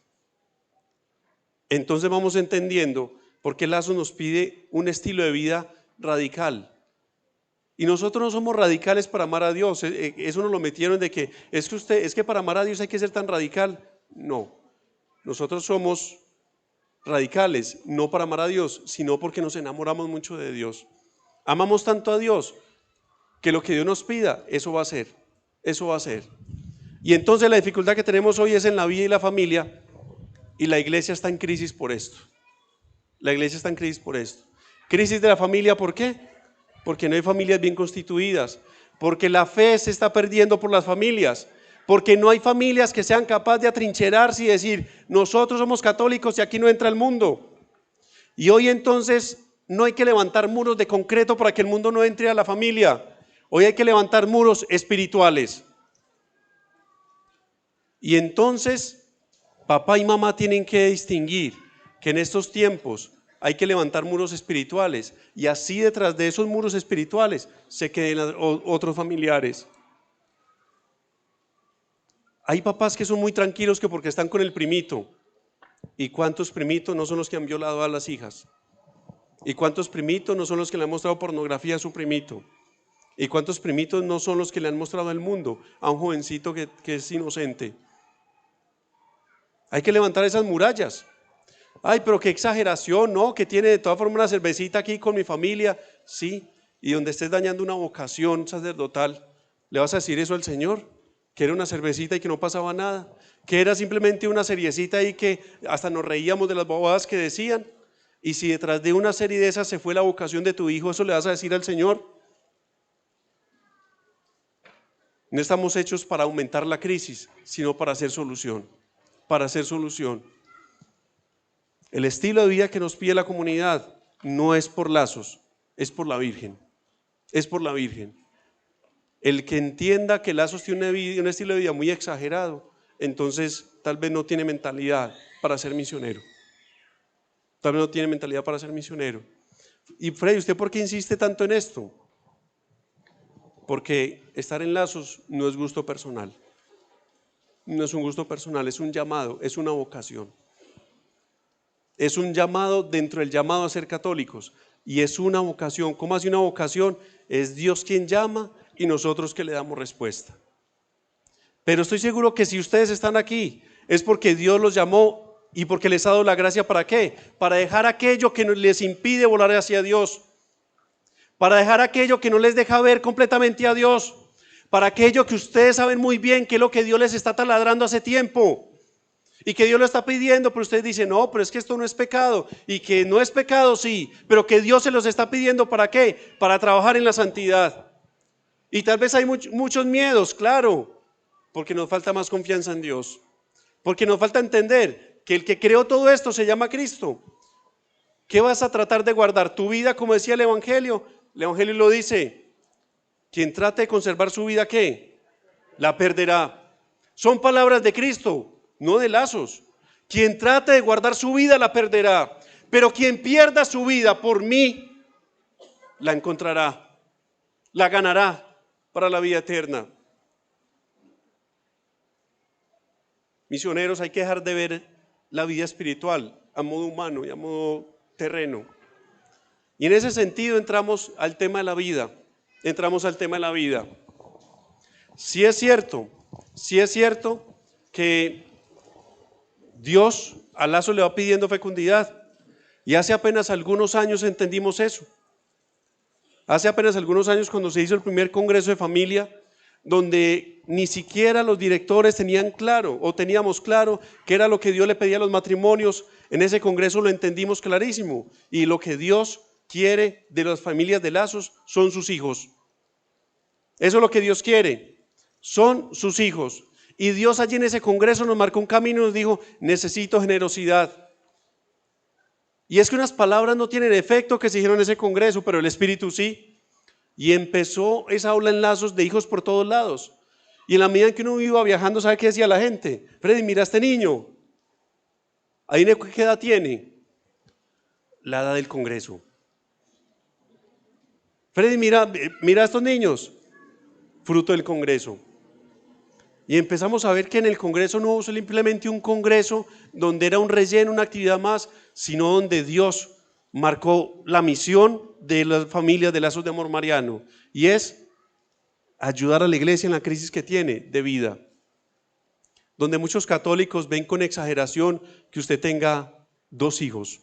Entonces vamos entendiendo por qué Lazo nos pide un estilo de vida radical. Y nosotros no somos radicales para amar a Dios. Eso nos lo metieron de que es que para amar a Dios hay que ser tan radical. No, nosotros somos radicales, no para amar a Dios, sino porque nos enamoramos mucho de Dios. Amamos tanto a Dios que lo que Dios nos pida, eso va a ser, eso va a ser. Y entonces la dificultad que tenemos hoy es en la vida y la familia, y la iglesia está en crisis por esto. La iglesia está en crisis por esto. Crisis de la familia, ¿por qué? Porque no hay familias bien constituidas, porque la fe se está perdiendo por las familias, porque no hay familias que sean capaces de atrincherarse y decir, nosotros somos católicos y aquí no entra el mundo. Y hoy entonces no hay que levantar muros de concreto para que el mundo no entre a la familia. Hoy hay que levantar muros espirituales. Y entonces papá y mamá tienen que distinguir que en estos tiempos hay que levantar muros espirituales, y así detrás de esos muros espirituales se queden otros familiares. Hay papás que son muy tranquilos que porque están con el primito. ¿Y cuántos primitos no son los que han violado a las hijas? ¿Y cuántos primitos no son los que le han mostrado pornografía a su primito? ¿Y cuántos primitos no son los que le han mostrado al mundo a un jovencito que es inocente? Hay que levantar esas murallas. Ay, pero qué exageración, ¿no? Que tiene de todas formas una cervecita aquí con mi familia. Sí, y donde estés dañando una vocación sacerdotal, ¿le vas a decir eso al Señor? Que era una cervecita y que no pasaba nada, que era simplemente una seriecita y que hasta nos reíamos de las bobadas que decían. Y si detrás de una serie de esas se fue la vocación de tu hijo, ¿eso le vas a decir al Señor? No estamos hechos para aumentar la crisis, sino para hacer solución, para hacer solución. El estilo de vida que nos pide la comunidad no es por Lazos, es por la Virgen, es por la Virgen. El que entienda que Lazos tiene un estilo de vida muy exagerado, entonces tal vez no tiene mentalidad para ser misionero. Tal vez no tiene mentalidad para ser misionero. Y Freddy, ¿usted por qué insiste tanto en esto? Porque estar en Lazos no es gusto personal. No es un gusto personal, es un llamado, es una vocación. Es un llamado dentro del llamado a ser católicos. Y es una vocación. ¿Cómo hace una vocación? Es Dios quien llama y nosotros que le damos respuesta. Pero estoy seguro que si ustedes están aquí, es porque Dios los llamó y porque les ha dado la gracia. ¿Para qué? Para dejar aquello que les impide volar hacia Dios. Para dejar aquello que no les deja ver completamente a Dios. Para aquello que ustedes saben muy bien que es lo que Dios les está taladrando hace tiempo. Y que Dios lo está pidiendo, pero ustedes dicen, no, pero es que esto no es pecado. Y que no es pecado, sí, pero que Dios se los está pidiendo, ¿para qué? Para trabajar en la santidad. Y tal vez hay muchos miedos, claro, porque nos falta más confianza en Dios. Porque nos falta entender que el que creó todo esto se llama Cristo. ¿Qué vas a tratar de guardar? Tu vida, como decía el Evangelio. El Evangelio lo dice, quien trate de conservar su vida, ¿qué? La perderá. Son palabras de Cristo, no de Lazos. Quien trate de guardar su vida la perderá, pero quien pierda su vida por mí, la encontrará, la ganará para la vida eterna. Misioneros, hay que dejar de ver la vida espiritual a modo humano y a modo terreno. Y en ese sentido entramos al tema de la vida, sí es cierto que Dios a Lazo le va pidiendo fecundidad. Y hace apenas algunos años entendimos eso. Hace apenas algunos años cuando se hizo el primer congreso de familia, donde ni siquiera los directores tenían claro o teníamos claro qué era lo que Dios le pedía a los matrimonios, en ese congreso lo entendimos clarísimo. Y lo que Dios quiere de las familias de Lazos son sus hijos. Eso es lo que Dios quiere, son sus hijos. Y Dios allí en ese congreso nos marcó un camino y nos dijo, necesito generosidad. Y es que unas palabras no tienen efecto que se dijeron en ese congreso, pero el Espíritu sí. Y empezó esa ola en Lazos de hijos por todos lados. Y en la medida en que uno iba viajando, ¿sabe qué decía la gente? Freddy, mira a este niño. ¿Ahí qué edad tiene? La edad del congreso. Freddy, mira a estos niños. Fruto del congreso. Y empezamos a ver que en el congreso no hubo simplemente un congreso donde era un relleno, una actividad más, sino donde Dios marcó la misión de las familias de Lazos de Amor Mariano, y es ayudar a la iglesia en la crisis que tiene de vida. Donde muchos católicos ven con exageración que usted tenga 2 hijos.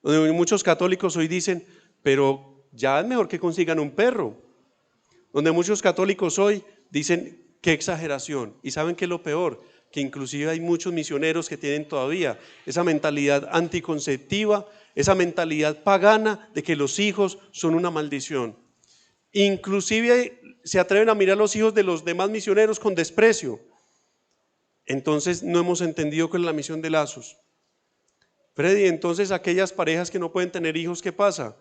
Donde muchos católicos hoy dicen, pero ya es mejor que consigan un perro. Donde muchos católicos hoy dicen, qué exageración. Y ¿saben qué es lo peor? Que inclusive hay muchos misioneros que tienen todavía esa mentalidad anticonceptiva, esa mentalidad pagana de que los hijos son una maldición. Inclusive se atreven a mirar a los hijos de los demás misioneros con desprecio. Entonces no hemos entendido cuál es la misión de Lazos. Freddy, entonces aquellas parejas que no pueden tener hijos, ¿qué pasa?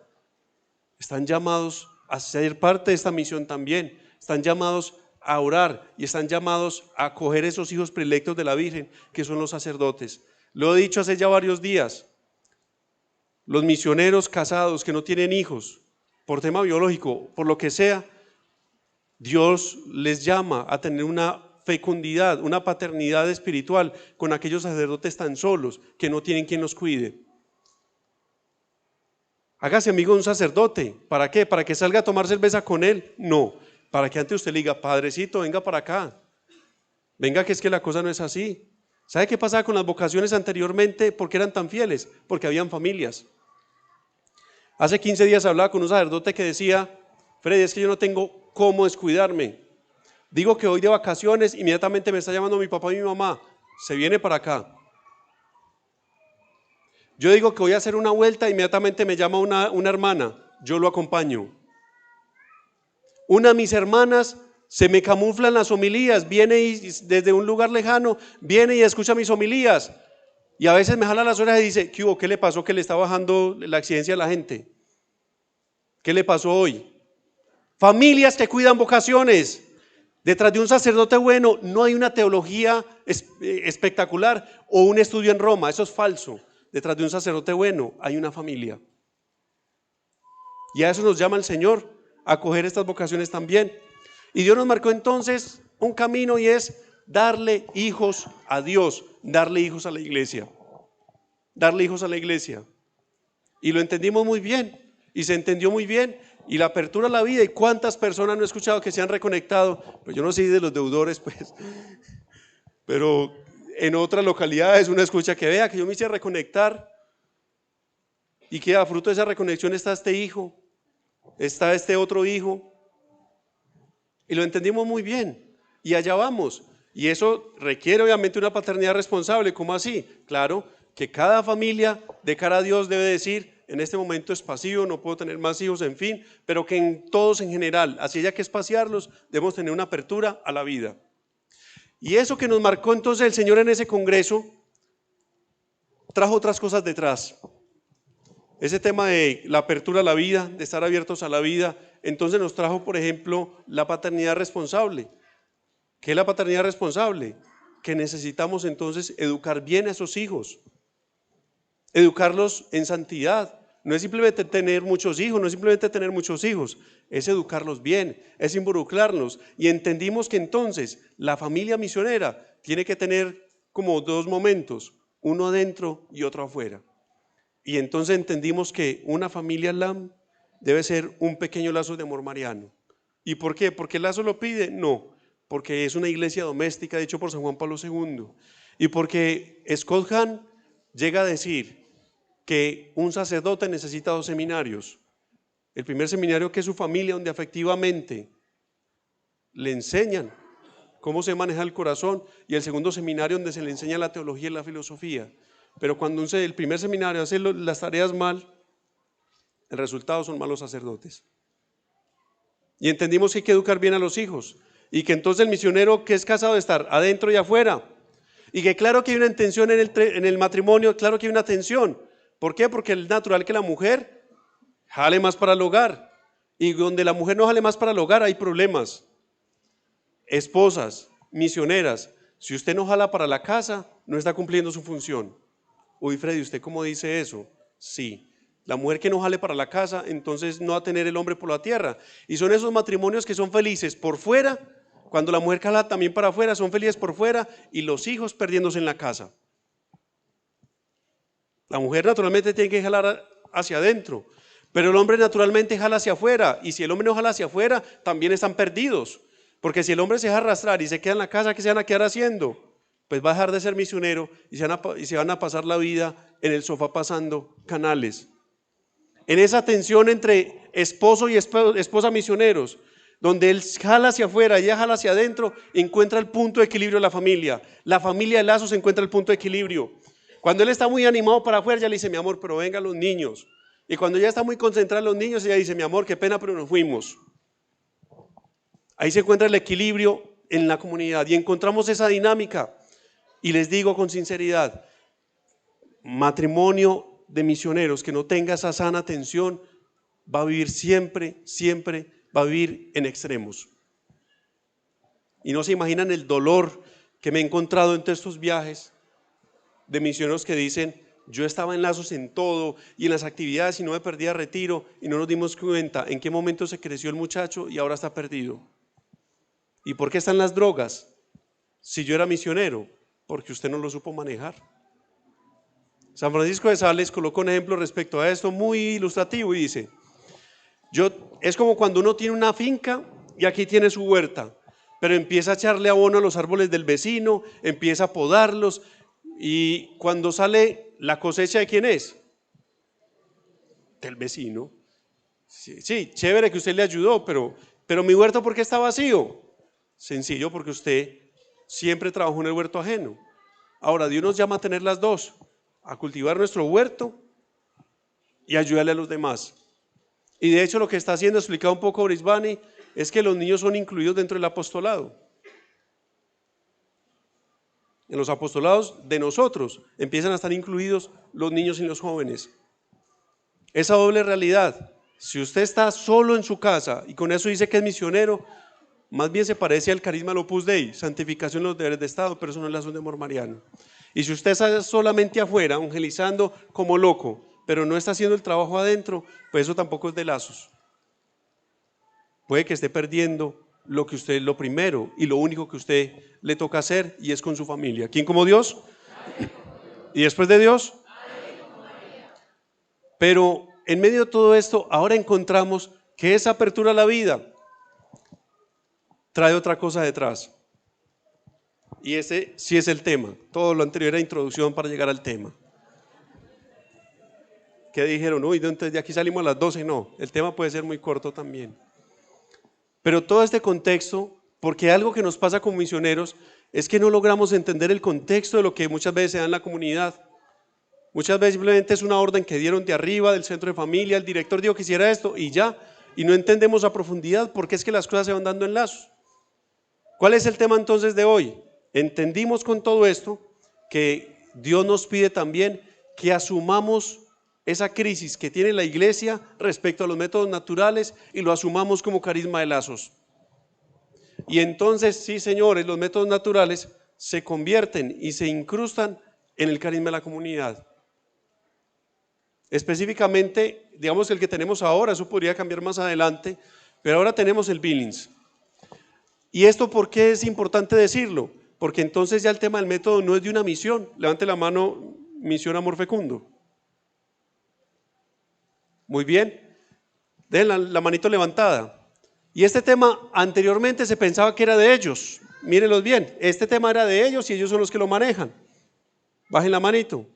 Están llamados a ser parte de esta misión también. Están llamados a orar y están llamados a acoger esos hijos predilectos de la Virgen, que son los sacerdotes. Lo he dicho hace ya varios días. Los misioneros casados que no tienen hijos, por tema biológico, por lo que sea, Dios les llama a tener una fecundidad, una paternidad espiritual con aquellos sacerdotes tan solos que no tienen quien los cuide. Hágase amigo de un sacerdote. ¿Para qué? ¿Para que salga a tomar cerveza con él? No. Para que antes usted le diga, padrecito, venga para acá. Venga, que es que la cosa no es así. ¿Sabe qué pasaba con las vocaciones anteriormente? ¿Por qué eran tan fieles? Porque habían familias. Hace 15 días hablaba con un sacerdote que decía, Freddy, es que yo no tengo cómo descuidarme. Digo que voy de vacaciones, inmediatamente me está llamando mi papá y mi mamá. Se viene para acá. Yo digo que voy a hacer una vuelta, inmediatamente me llama una hermana. Yo lo acompaño. Una de mis hermanas se me camufla en las homilías, viene y desde un lugar lejano, viene y escucha mis homilías. Y a veces me jala las orejas y dice, ¿qué hubo? ¿Qué le pasó que le está bajando la exigencia a la gente? ¿Qué le pasó hoy? Familias que cuidan vocaciones. Detrás de un sacerdote bueno no hay una teología espectacular o un estudio en Roma, eso es falso. Detrás de un sacerdote bueno hay una familia. Y a eso nos llama el Señor, a coger estas vocaciones también. Y Dios nos marcó entonces un camino y es darle hijos a Dios, darle hijos a la iglesia. Darle hijos a la iglesia. Y lo entendimos muy bien, y se entendió muy bien, y la apertura a la vida, y cuántas personas no he escuchado que se han reconectado, pues yo no sé de los deudores, pues, pero en otras localidades uno escucha que vea que yo me hice reconectar, y que a fruto de esa reconexión está este hijo, está este otro hijo, y lo entendimos muy bien, y allá vamos, y eso requiere obviamente una paternidad responsable. ¿Cómo así? Claro, que cada familia de cara a Dios debe decir, en este momento es pasivo, no puedo tener más hijos, en fin, pero que en todos en general, así haya que espaciarlos, debemos tener una apertura a la vida. Y eso que nos marcó entonces el Señor en ese congreso, trajo otras cosas detrás. Ese tema de la apertura a la vida, de estar abiertos a la vida, entonces nos trajo, por ejemplo, la paternidad responsable. ¿Qué es la paternidad responsable? Que necesitamos entonces educar bien a esos hijos, educarlos en santidad. No es simplemente tener muchos hijos, es educarlos bien, es involucrarlos. Y entendimos que entonces la familia misionera tiene que tener como 2 momentos, uno adentro y otro afuera. Y entonces entendimos que una familia LAM debe ser un pequeño lazo de amor mariano. ¿Y por qué? ¿Porque el lazo lo pide? No, porque es una iglesia doméstica, dicho por San Juan Pablo II, y porque Scott Hahn llega a decir que un sacerdote necesita 2 seminarios. El primer seminario, que es su familia, donde afectivamente le enseñan cómo se maneja el corazón, y el segundo seminario donde se le enseña la teología y la filosofía. Pero cuando el primer seminario hace las tareas mal, el resultado son malos sacerdotes. Y entendimos que hay que educar bien a los hijos, y que entonces el misionero que es casado debe estar adentro y afuera, y que claro que hay una tensión en el matrimonio, claro que hay una tensión. ¿Por qué? Porque es natural que la mujer jale más para el hogar, y donde la mujer no jale más para el hogar hay problemas. Esposas, misioneras, si usted no jala para la casa, no está cumpliendo su función. Uy, Freddy, ¿usted cómo dice eso? Sí, la mujer que no jale para la casa, entonces no va a tener el hombre por la tierra. Y son esos matrimonios que son felices por fuera, cuando la mujer jala también para afuera, son felices por fuera, y los hijos perdiéndose en la casa. La mujer naturalmente tiene que jalar hacia adentro, pero el hombre naturalmente jala hacia afuera, y si el hombre no jala hacia afuera, también están perdidos. Porque si el hombre se deja arrastrar y se queda en la casa, ¿qué se van a quedar haciendo? Pues va a dejar de ser misionero y se van a pasar la vida en el sofá pasando canales. En esa tensión entre esposo y esposa misioneros, donde él jala hacia afuera y ella jala hacia adentro, encuentra el punto de equilibrio de la familia. La familia de lazos encuentra el punto de equilibrio. Cuando él está muy animado para afuera, ella le dice, mi amor, pero vengan los niños. Y cuando ella está muy concentrada en los niños, ella dice, mi amor, qué pena, pero nos fuimos. Ahí se encuentra el equilibrio en la comunidad y encontramos esa dinámica. Y les digo con sinceridad, matrimonio de misioneros que no tenga esa sana tensión va a vivir siempre, va a vivir en extremos. Y no se imaginan el dolor que me he encontrado en todos estos viajes de misioneros que dicen, yo estaba en lazos en todo y en las actividades y no me perdía retiro, y no nos dimos cuenta en qué momento se creció el muchacho y ahora está perdido. ¿Y por qué están las drogas? Si yo era misionero, porque usted no lo supo manejar. San Francisco de Sales coloca un ejemplo respecto a esto muy ilustrativo y dice, es como cuando uno tiene una finca y aquí tiene su huerta, pero empieza a echarle abono a los árboles del vecino, empieza a podarlos, y cuando sale la cosecha, ¿de quién es? Del vecino. Sí, chévere que usted le ayudó, pero mi huerto, ¿por qué está vacío? Sencillo, porque usted siempre trabajó en el huerto ajeno. Ahora, Dios nos llama a tener las dos, a cultivar nuestro huerto y ayudarle a los demás. Y de hecho lo que está haciendo, explicado un poco Brisbane, es que los niños son incluidos dentro del apostolado. En los apostolados de nosotros empiezan a estar incluidos los niños y los jóvenes. Esa doble realidad, si usted está solo en su casa y con eso dice que es misionero, más bien se parece al carisma del Opus Dei, santificación de los deberes de Estado, pero eso no es la de amor mariano. Y si usted está solamente afuera, evangelizando como loco, pero no está haciendo el trabajo adentro, pues eso tampoco es de lazos. Puede que esté perdiendo lo primero y lo único que usted le toca hacer, y es con su familia. ¿Quién como Dios? ¿Y después de Dios? Pero en medio de todo esto, ahora encontramos que esa apertura a la vida trae otra cosa detrás. Y ese sí es el tema. Todo lo anterior era introducción para llegar al tema. ¿Qué dijeron? Uy, entonces de aquí salimos a las 12. No, el tema puede ser muy corto también. Pero todo este contexto, porque algo que nos pasa como misioneros es que no logramos entender el contexto de lo que muchas veces se da en la comunidad. Muchas veces simplemente es una orden que dieron de arriba, del centro de familia, el director dijo que hiciera esto y ya, y no entendemos a profundidad por qué es que las cosas se van dando en lazos. ¿Cuál es el tema entonces de hoy? Entendimos con todo esto que Dios nos pide también que asumamos esa crisis que tiene la iglesia respecto a los métodos naturales y lo asumamos como carisma de lazos. Y entonces, sí, señores, los métodos naturales se convierten y se incrustan en el carisma de la comunidad. Específicamente, digamos, el que tenemos ahora, eso podría cambiar más adelante, pero ahora tenemos el Billings. ¿Y esto por qué es importante decirlo? Porque entonces ya el tema del método no es de una misión. Levante la mano, misión Amor Fecundo. Muy bien, dejen la manito levantada. Y este tema anteriormente se pensaba que era de ellos. Mírenlos bien, este tema era de ellos y ellos son los que lo manejan. Bajen la manito.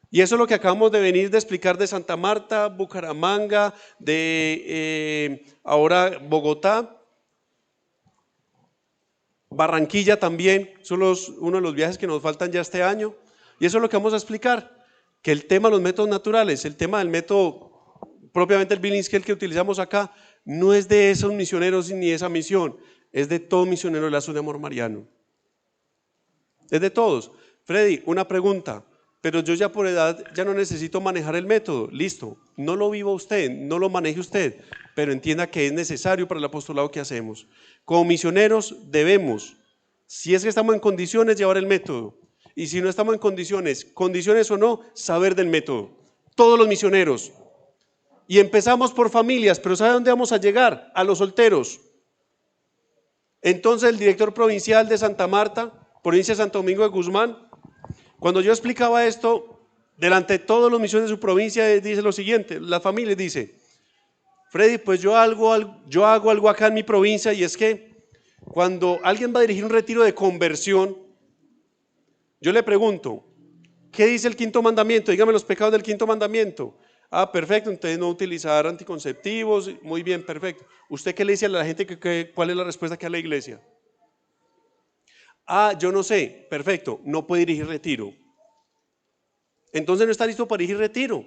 Y eso es lo que acabamos de venir de explicar de Santa Marta, Bucaramanga, de ahora Bogotá, Barranquilla también, son uno de los viajes que nos faltan ya este año. Y eso es lo que vamos a explicar, que el tema de los métodos naturales, el tema del método, propiamente el Billing Scale que utilizamos acá, no es de esos misioneros ni esa misión, es de todo misionero de Lazos de Amor Mariano. Es de todos. Freddy, una pregunta, pero yo ya por edad ya no necesito manejar el método. Listo, no lo viva usted, no lo maneje usted, pero entienda que es necesario para el apostolado que hacemos. Como misioneros debemos, si es que estamos en condiciones, llevar el método. Y si no estamos en condiciones o no, saber del método. Todos los misioneros. Y empezamos por familias, pero ¿sabe dónde vamos a llegar? A los solteros. Entonces el director provincial de Santa Marta, provincia de Santo Domingo de Guzmán, cuando yo explicaba esto, delante de todos los misioneros de su provincia, dice lo siguiente, la familia dice, Freddy, pues yo hago algo acá en mi provincia, y es que cuando alguien va a dirigir un retiro de conversión, yo le pregunto, ¿qué dice el quinto mandamiento? Dígame los pecados del quinto mandamiento. Ah, perfecto, entonces no utilizar anticonceptivos, muy bien, perfecto. ¿Usted qué le dice a la gente? ¿Cuál es la respuesta que da la iglesia? Ah, yo no sé, perfecto, no puede dirigir retiro. Entonces no está listo para dirigir retiro.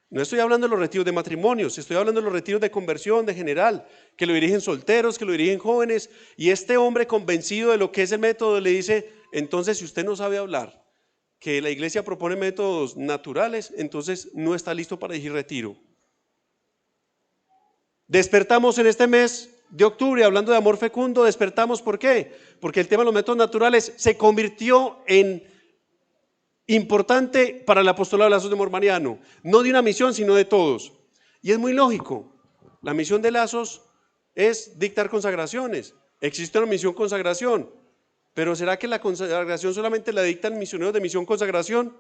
No estoy hablando de los retiros de matrimonios, estoy hablando de los retiros de conversión de general, que lo dirigen solteros, que lo dirigen jóvenes, y este hombre convencido de lo que es el método le dice, entonces si usted no sabe hablar, que la iglesia propone métodos naturales, entonces no está listo para dirigir retiro. Despertamos en este mes de octubre, hablando de amor fecundo, despertamos, ¿por qué? Porque el tema de los métodos naturales se convirtió en importante para el apostolado de Lazos de Amor Mariano, no de una misión, sino de todos. Y es muy lógico, la misión de Lazos es dictar consagraciones, existe una misión consagración, pero ¿será que la consagración solamente la dictan misioneros de misión consagración?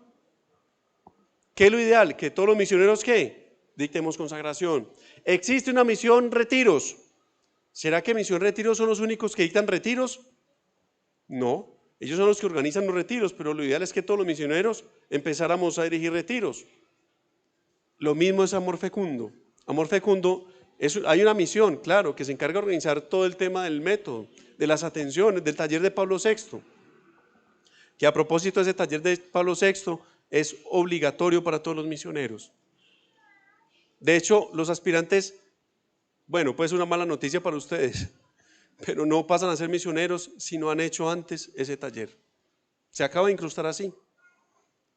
¿Qué es lo ideal? Que todos los misioneros, ¿qué? Dictemos consagración. Existe una misión retiros. ¿Será que misión retiros son los únicos que dictan retiros? No, ellos son los que organizan los retiros, pero lo ideal es que todos los misioneros empezáramos a dirigir retiros. Lo mismo es amor fecundo. Amor fecundo, hay una misión, claro, que se encarga de organizar todo el tema del método, de las atenciones, del taller de Pablo VI, que a propósito ese taller de Pablo VI es obligatorio para todos los misioneros. De hecho, los aspirantes, bueno, puede ser una mala noticia para ustedes, pero no pasan a ser misioneros si no han hecho antes ese taller. Se acaba de incrustar así.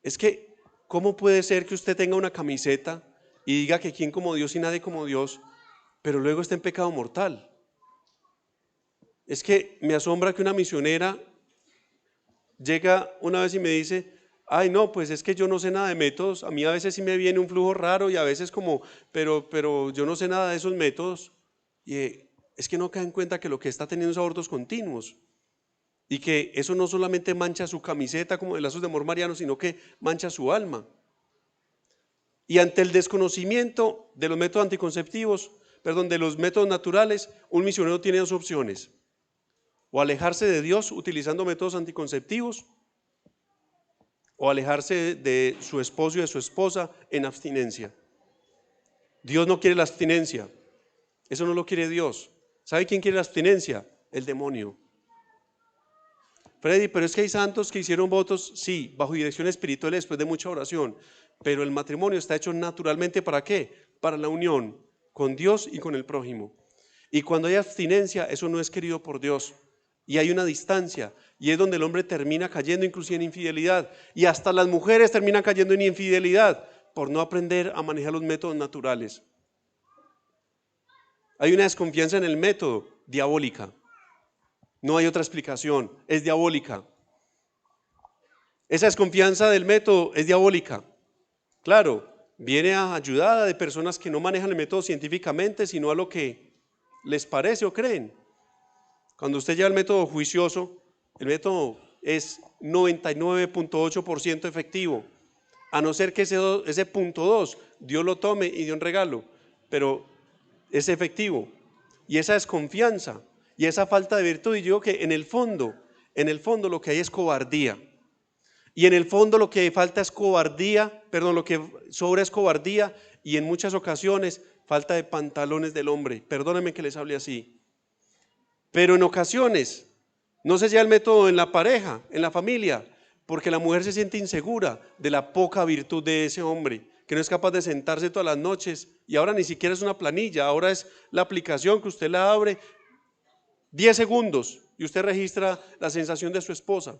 Es que, ¿cómo puede ser que usted tenga una camiseta y diga que quién como Dios y nadie como Dios, pero luego está en pecado mortal? Es que me asombra que una misionera llega una vez y me dice, ay no, pues es que yo no sé nada de métodos, a mí a veces sí me viene un flujo raro y a veces como, pero yo no sé nada de esos métodos. Y es que no cae en cuenta que lo que está teniendo es abortos continuos y que eso no solamente mancha su camiseta como de Lazos de Amor Mariano, sino que mancha su alma. Y ante el desconocimiento de los métodos anticonceptivos, de los métodos naturales, un misionero tiene dos opciones: o alejarse de Dios utilizando métodos anticonceptivos, o alejarse de su esposo y de su esposa en abstinencia. Dios no quiere la abstinencia, eso no lo quiere Dios. ¿Sabe quién quiere la abstinencia? El demonio. Freddy, pero es que hay santos que hicieron votos, sí, bajo dirección espiritual después de mucha oración, pero el matrimonio está hecho naturalmente ¿para qué? Para la unión con Dios y con el prójimo. Y cuando hay abstinencia, eso no es querido por Dios. Y hay una distancia, y es donde el hombre termina cayendo inclusive en infidelidad, y hasta las mujeres terminan cayendo en infidelidad por no aprender a manejar los métodos naturales. Hay una desconfianza en el método, diabólica. No hay otra explicación, es diabólica. Esa desconfianza del método es diabólica. Claro, viene ayudada de personas que no manejan el método científicamente, sino a lo que les parece o creen. Cuando usted lleva el método juicioso, el método es 99.8% efectivo, a no ser que ese 0.2 Dios lo tome y dé un regalo, pero es efectivo. y esa desconfianza y esa falta de virtud. Y yo digo que en el fondo lo que hay es cobardía. Y en el fondo lo que falta es cobardía, perdón, lo que sobra es cobardía y en muchas ocasiones falta de pantalones del hombre. Perdónenme que les hable así. Pero en ocasiones no se lleva el método en la pareja, en la familia, porque la mujer se siente insegura de la poca virtud de ese hombre, que no es capaz de sentarse todas las noches y ahora ni siquiera es una planilla, ahora es la aplicación que usted la abre 10 segundos y usted registra la sensación de su esposa.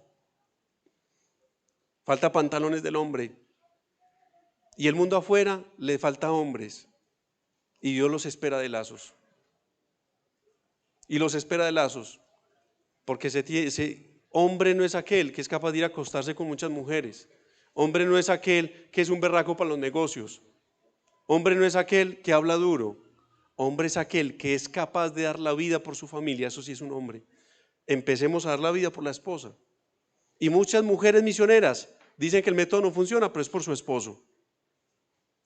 Falta pantalones del hombre y el mundo afuera le falta hombres y Dios los espera de lazos. Y los espera de lazos porque ese hombre no es aquel que es capaz de ir a acostarse con muchas mujeres. Hombre no es aquel que es un berraco para los negocios. Hombre no es aquel que habla duro. Hombre es aquel que es capaz de dar la vida por su familia. Eso sí es un hombre. Empecemos a dar la vida por la esposa. Y muchas mujeres misioneras dicen que el método no funciona, pero es por su esposo.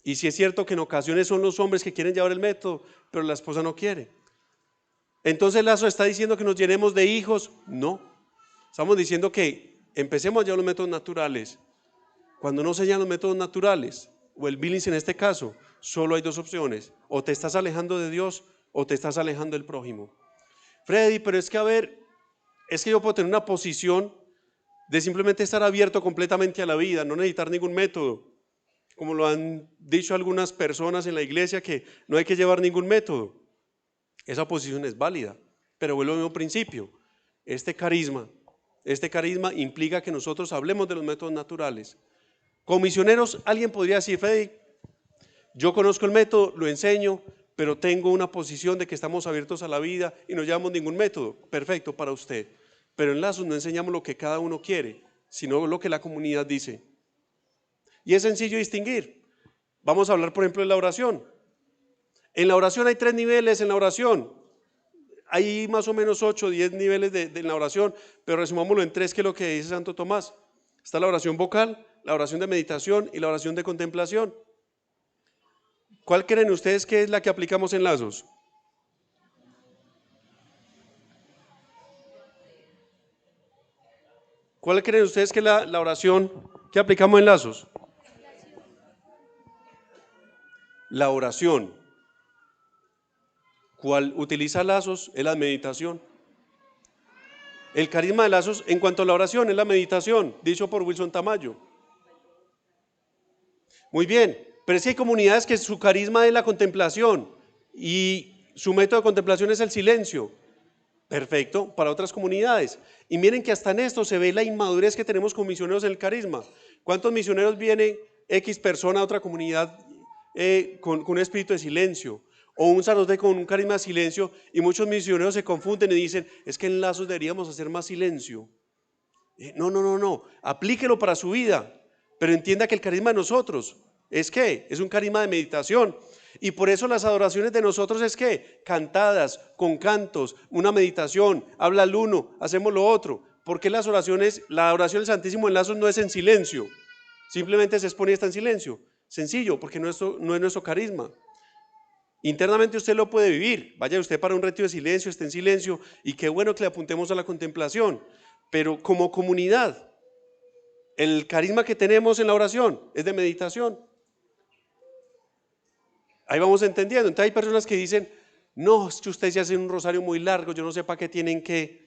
Y sí es cierto que en ocasiones son los hombres que quieren llevar el método, pero la esposa no quiere. Entonces Lazo está diciendo que nos llenemos de hijos. No, estamos diciendo que empecemos a llevar los métodos naturales. Cuando no se llevan los métodos naturales, o el Billings en este caso, solo hay dos opciones: o te estás alejando de Dios o te estás alejando del prójimo. Freddy, pero es que a ver, es que yo puedo tener una posición de simplemente estar abierto completamente a la vida, no necesitar ningún método, como lo han dicho algunas personas en la iglesia, que no hay que llevar ningún método. Esa posición es válida, pero vuelvo al mismo principio. Este carisma implica que nosotros hablemos de los métodos naturales. Como misioneros, alguien podría decir: Freddy, yo conozco el método, lo enseño, pero tengo una posición de que estamos abiertos a la vida y no llevamos ningún método. Perfecto para usted. Pero en Lazos no enseñamos lo que cada uno quiere, sino lo que la comunidad dice. Y es sencillo distinguir. Vamos a hablar, por ejemplo, de la oración. En la oración hay 3 niveles en la oración. Hay más o menos 8 o 10 niveles de la oración, pero resumámoslo en 3, que es lo que dice Santo Tomás. Está la oración vocal, la oración de meditación y la oración de contemplación. ¿Cuál creen ustedes que es la que aplicamos en Lazos? ¿Cuál creen ustedes que es la oración que aplicamos en Lazos? La oración. ¿Cuál utiliza Lazos? Es la meditación. El carisma de Lazos en cuanto a la oración es la meditación, dicho por Wilson Tamayo. Muy bien, pero es que hay comunidades que su carisma es la contemplación y su método de contemplación es el silencio. Perfecto, para otras comunidades. Y miren que hasta en esto se ve la inmadurez que tenemos con misioneros en el carisma. ¿Cuántos misioneros vienen X persona a otra comunidad con un espíritu de silencio? O un sacerdote con un carisma de silencio, y muchos misioneros se confunden y dicen: es que en Lazos deberíamos hacer más silencio. No, aplíquelo para su vida, pero entienda que el carisma de nosotros es ¿qué? Es un carisma de meditación. Y por eso las adoraciones de nosotros es ¿qué? Cantadas, con cantos, una meditación, habla el uno, hacemos lo otro. Porque las oraciones, la oración del Santísimo en Lazos no es en silencio, simplemente se expone y está en silencio. Sencillo, porque no es nuestro carisma. Internamente usted lo puede vivir. Vaya usted para un retiro de silencio, esté en silencio, y qué bueno que le apuntemos a la contemplación. Pero como comunidad, el carisma que tenemos en la oración es de meditación. Ahí vamos entendiendo. Entonces hay personas que dicen: no, es que ustedes se hacen un rosario muy largo, yo no sé para qué tienen que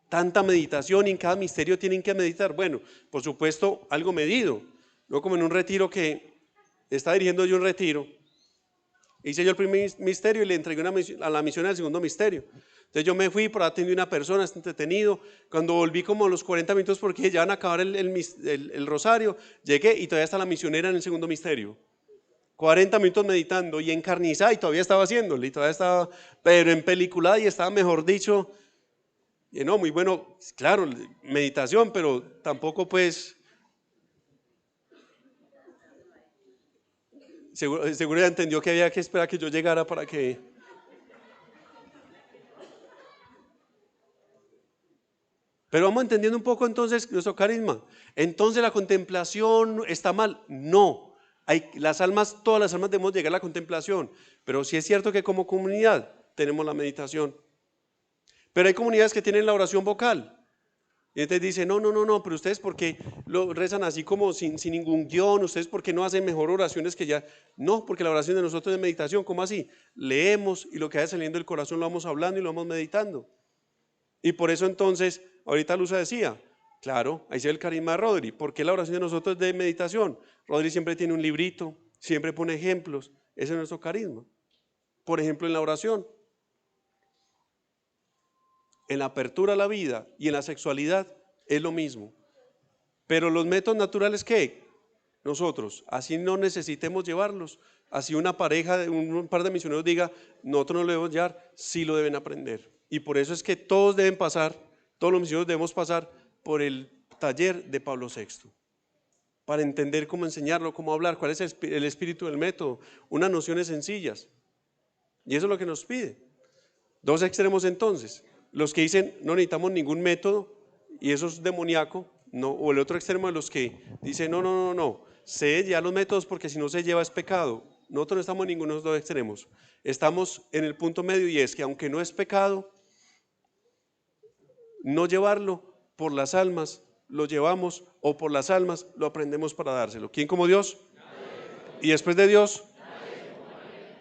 tanta meditación, y en cada misterio tienen que meditar. Bueno, por supuesto, algo medido, no como en un retiro que estaba dirigiendo yo un retiro. Hice yo el primer misterio y le entregué a la misión el segundo misterio. Entonces yo me fui, por atender a una persona, está entretenido. Cuando volví como a los 40 minutos, porque ya van a acabar el rosario, llegué y todavía está la misionera en el segundo misterio. 40 minutos meditando y encarnizada, y todavía estaba haciéndolo, y todavía estaba, pero en película, y estaba, mejor dicho, y no, muy bueno, claro, meditación, pero tampoco pues, seguro ya entendió que había que esperar que yo llegara para que... Pero vamos entendiendo un poco entonces nuestro carisma. Entonces la contemplación está mal. No. las almas, todas las almas debemos llegar a la contemplación, pero sí es cierto que como comunidad tenemos la meditación. Pero hay comunidades que tienen la oración vocal. Y entonces dice, no, pero ustedes ¿por qué lo rezan así como sin ningún guión? ¿Ustedes por qué no hacen mejor oraciones que ya? No, porque la oración de nosotros es meditación. ¿Cómo así? Leemos y lo que vaya saliendo del corazón lo vamos hablando y lo vamos meditando. Y por eso entonces, ahorita Luza decía, claro, ahí se ve el carisma de Rodri. ¿Por qué la oración de nosotros es de meditación? Rodri siempre tiene un librito, siempre pone ejemplos. Ese es nuestro carisma. Por ejemplo, en la oración. En la apertura a la vida y en la sexualidad es lo mismo. Pero los métodos naturales, ¿qué? Nosotros, así no necesitemos llevarlos. Así una pareja, un par de misioneros diga, nosotros no lo debemos llevar, sí lo deben aprender. Y por eso es que todos deben pasar, todos los misioneros debemos pasar por el taller de Pablo VI. Para entender cómo enseñarlo, cómo hablar, cuál es el espíritu del método, unas nociones sencillas. Y eso es lo que nos pide. Dos extremos entonces. Los que dicen no necesitamos ningún método y eso es demoníaco, no, o el otro extremo de los que dicen no, sé ya los métodos porque si no se lleva es pecado. Nosotros no estamos en ninguno de los dos extremos, estamos en el punto medio y es que aunque no es pecado, no llevarlo por las almas, lo llevamos o por las almas lo aprendemos para dárselo. ¿Quién como Dios? Y después de Dios.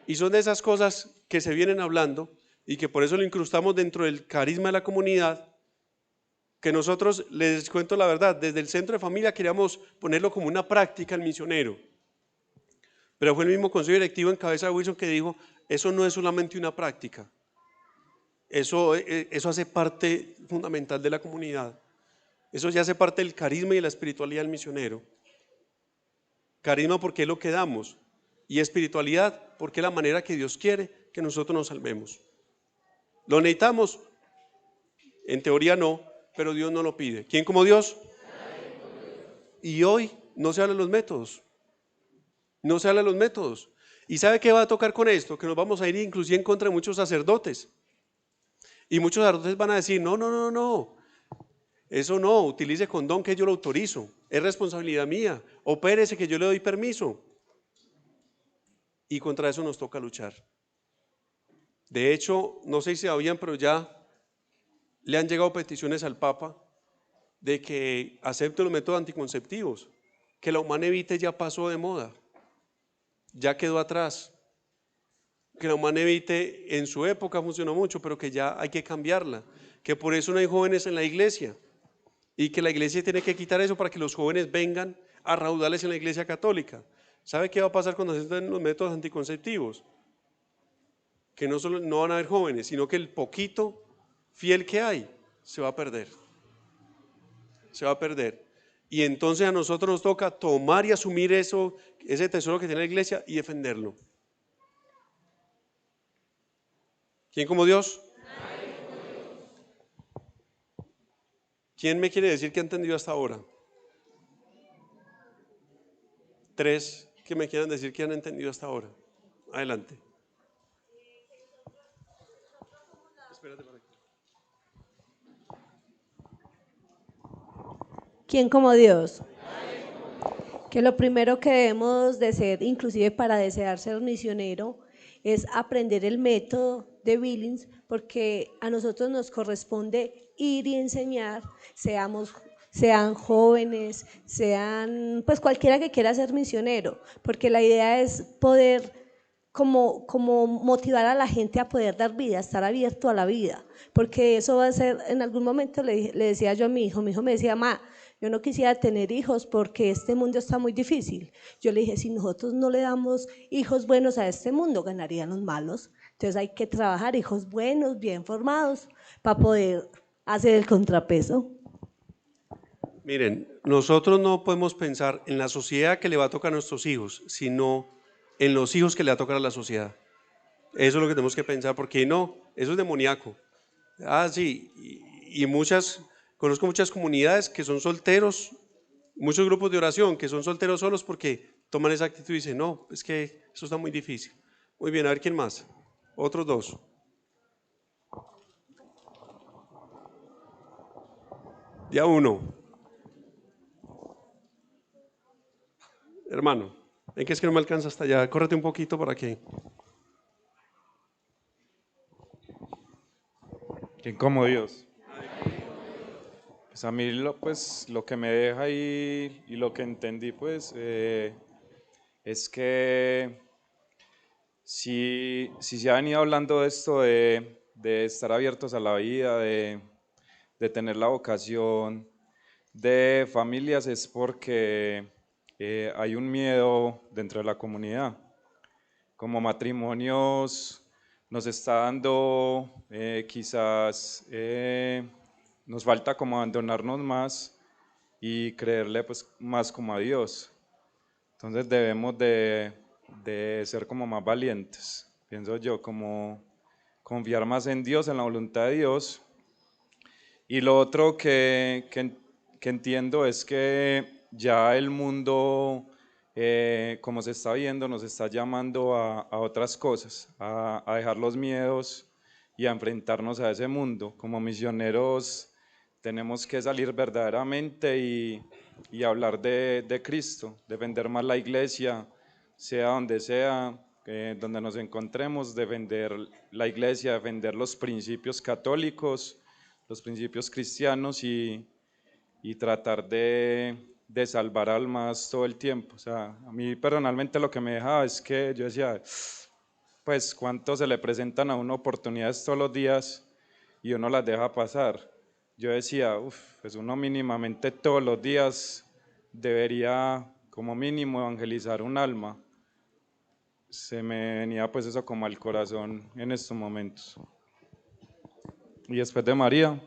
Y son de esas cosas que se vienen hablando y que por eso lo incrustamos dentro del carisma de la comunidad, que nosotros, les cuento la verdad, desde el centro de familia queríamos ponerlo como una práctica al misionero, pero fue el mismo consejo directivo en cabeza de Wilson que dijo, eso no es solamente una práctica, eso hace parte fundamental de la comunidad, eso ya hace parte del carisma y de la espiritualidad del misionero. Carisma porque es lo que damos y espiritualidad porque es la manera que Dios quiere que nosotros nos salvemos. ¿Lo necesitamos? En teoría no, pero Dios no lo pide. ¿Quién como Dios? Y hoy no se habla de los métodos. No se habla de los métodos. ¿Y sabe qué va a tocar con esto? Que nos vamos a ir inclusive en contra de muchos sacerdotes. Y muchos sacerdotes van a decir, no. Eso no, utilice condón que yo lo autorizo. Es responsabilidad mía. Opérese que yo le doy permiso. Y contra eso nos toca luchar. De hecho, no sé si sabían, pero ya le han llegado peticiones al Papa de que acepte los métodos anticonceptivos, que la Humana Vitae ya pasó de moda, ya quedó atrás, que la Humana Vitae en su época funcionó mucho, pero que ya hay que cambiarla, que por eso no hay jóvenes en la iglesia y que la iglesia tiene que quitar eso para que los jóvenes vengan a raudales en la iglesia católica. ¿Sabe qué va a pasar cuando se acepten los métodos anticonceptivos? Que no solo no van a haber jóvenes, sino que el poquito fiel que hay se va a perder. Se va a perder. Y entonces a nosotros nos toca tomar y asumir eso, ese tesoro que tiene la iglesia y defenderlo. ¿Quién como Dios? ¿Quién me quiere decir que ha entendido hasta ahora? 3 que me quieran decir que han entendido hasta ahora. Adelante. Espérate para aquí. ¿Quién como Dios? Que lo primero que debemos de ser, inclusive para desear ser misionero, es aprender el método de Billings, porque a nosotros nos corresponde ir y enseñar, sean jóvenes, sean pues cualquiera que quiera ser misionero, porque la idea es poder como motivar a la gente a poder dar vida, estar abierto a la vida, porque eso va a ser, en algún momento le decía yo a mi hijo me decía, mamá, yo no quisiera tener hijos porque este mundo está muy difícil. Yo le dije, si nosotros no le damos hijos buenos a este mundo, ganarían los malos. Entonces hay que trabajar hijos buenos, bien formados, para poder hacer el contrapeso. Miren, nosotros no podemos pensar en la sociedad que le va a tocar a nuestros hijos, sino en los hijos que le va a tocar a la sociedad. Eso es lo que tenemos que pensar, porque no, eso es demoníaco. Sí, y conozco muchas comunidades que son solteros, muchos grupos de oración que son solteros solos porque toman esa actitud y dicen, no, es que eso está muy difícil. Muy bien, a ver quién más. Otros 2. Ya 1. Hermano. Ven que es que no me alcanza hasta allá. Córrete un poquito para que. ¿Quién como Dios? Pues a mí lo que me deja ahí y lo que entendí pues es que si se ha venido hablando de esto de estar abiertos a la vida, de tener la vocación de familias, es porque hay un miedo dentro de la comunidad. Como matrimonios nos está dando quizás nos falta como abandonarnos más y creerle pues más como a Dios. Entonces debemos de ser como más valientes, pienso yo, como confiar más en Dios, en la voluntad de Dios. Y lo otro que entiendo es que ya el mundo, como se está viendo, nos está llamando a otras cosas, a dejar los miedos y a enfrentarnos a ese mundo. Como misioneros tenemos que salir verdaderamente y hablar de Cristo, defender más la iglesia, sea donde nos encontremos, defender la iglesia, defender los principios católicos, los principios cristianos y tratar de salvar almas todo el tiempo. O sea, a mí personalmente lo que me dejaba es que yo decía, pues cuánto se le presentan a uno oportunidades todos los días y uno las deja pasar. Yo decía, pues uno mínimamente todos los días debería como mínimo evangelizar un alma. Se me venía pues eso como al corazón en estos momentos. Y después de María.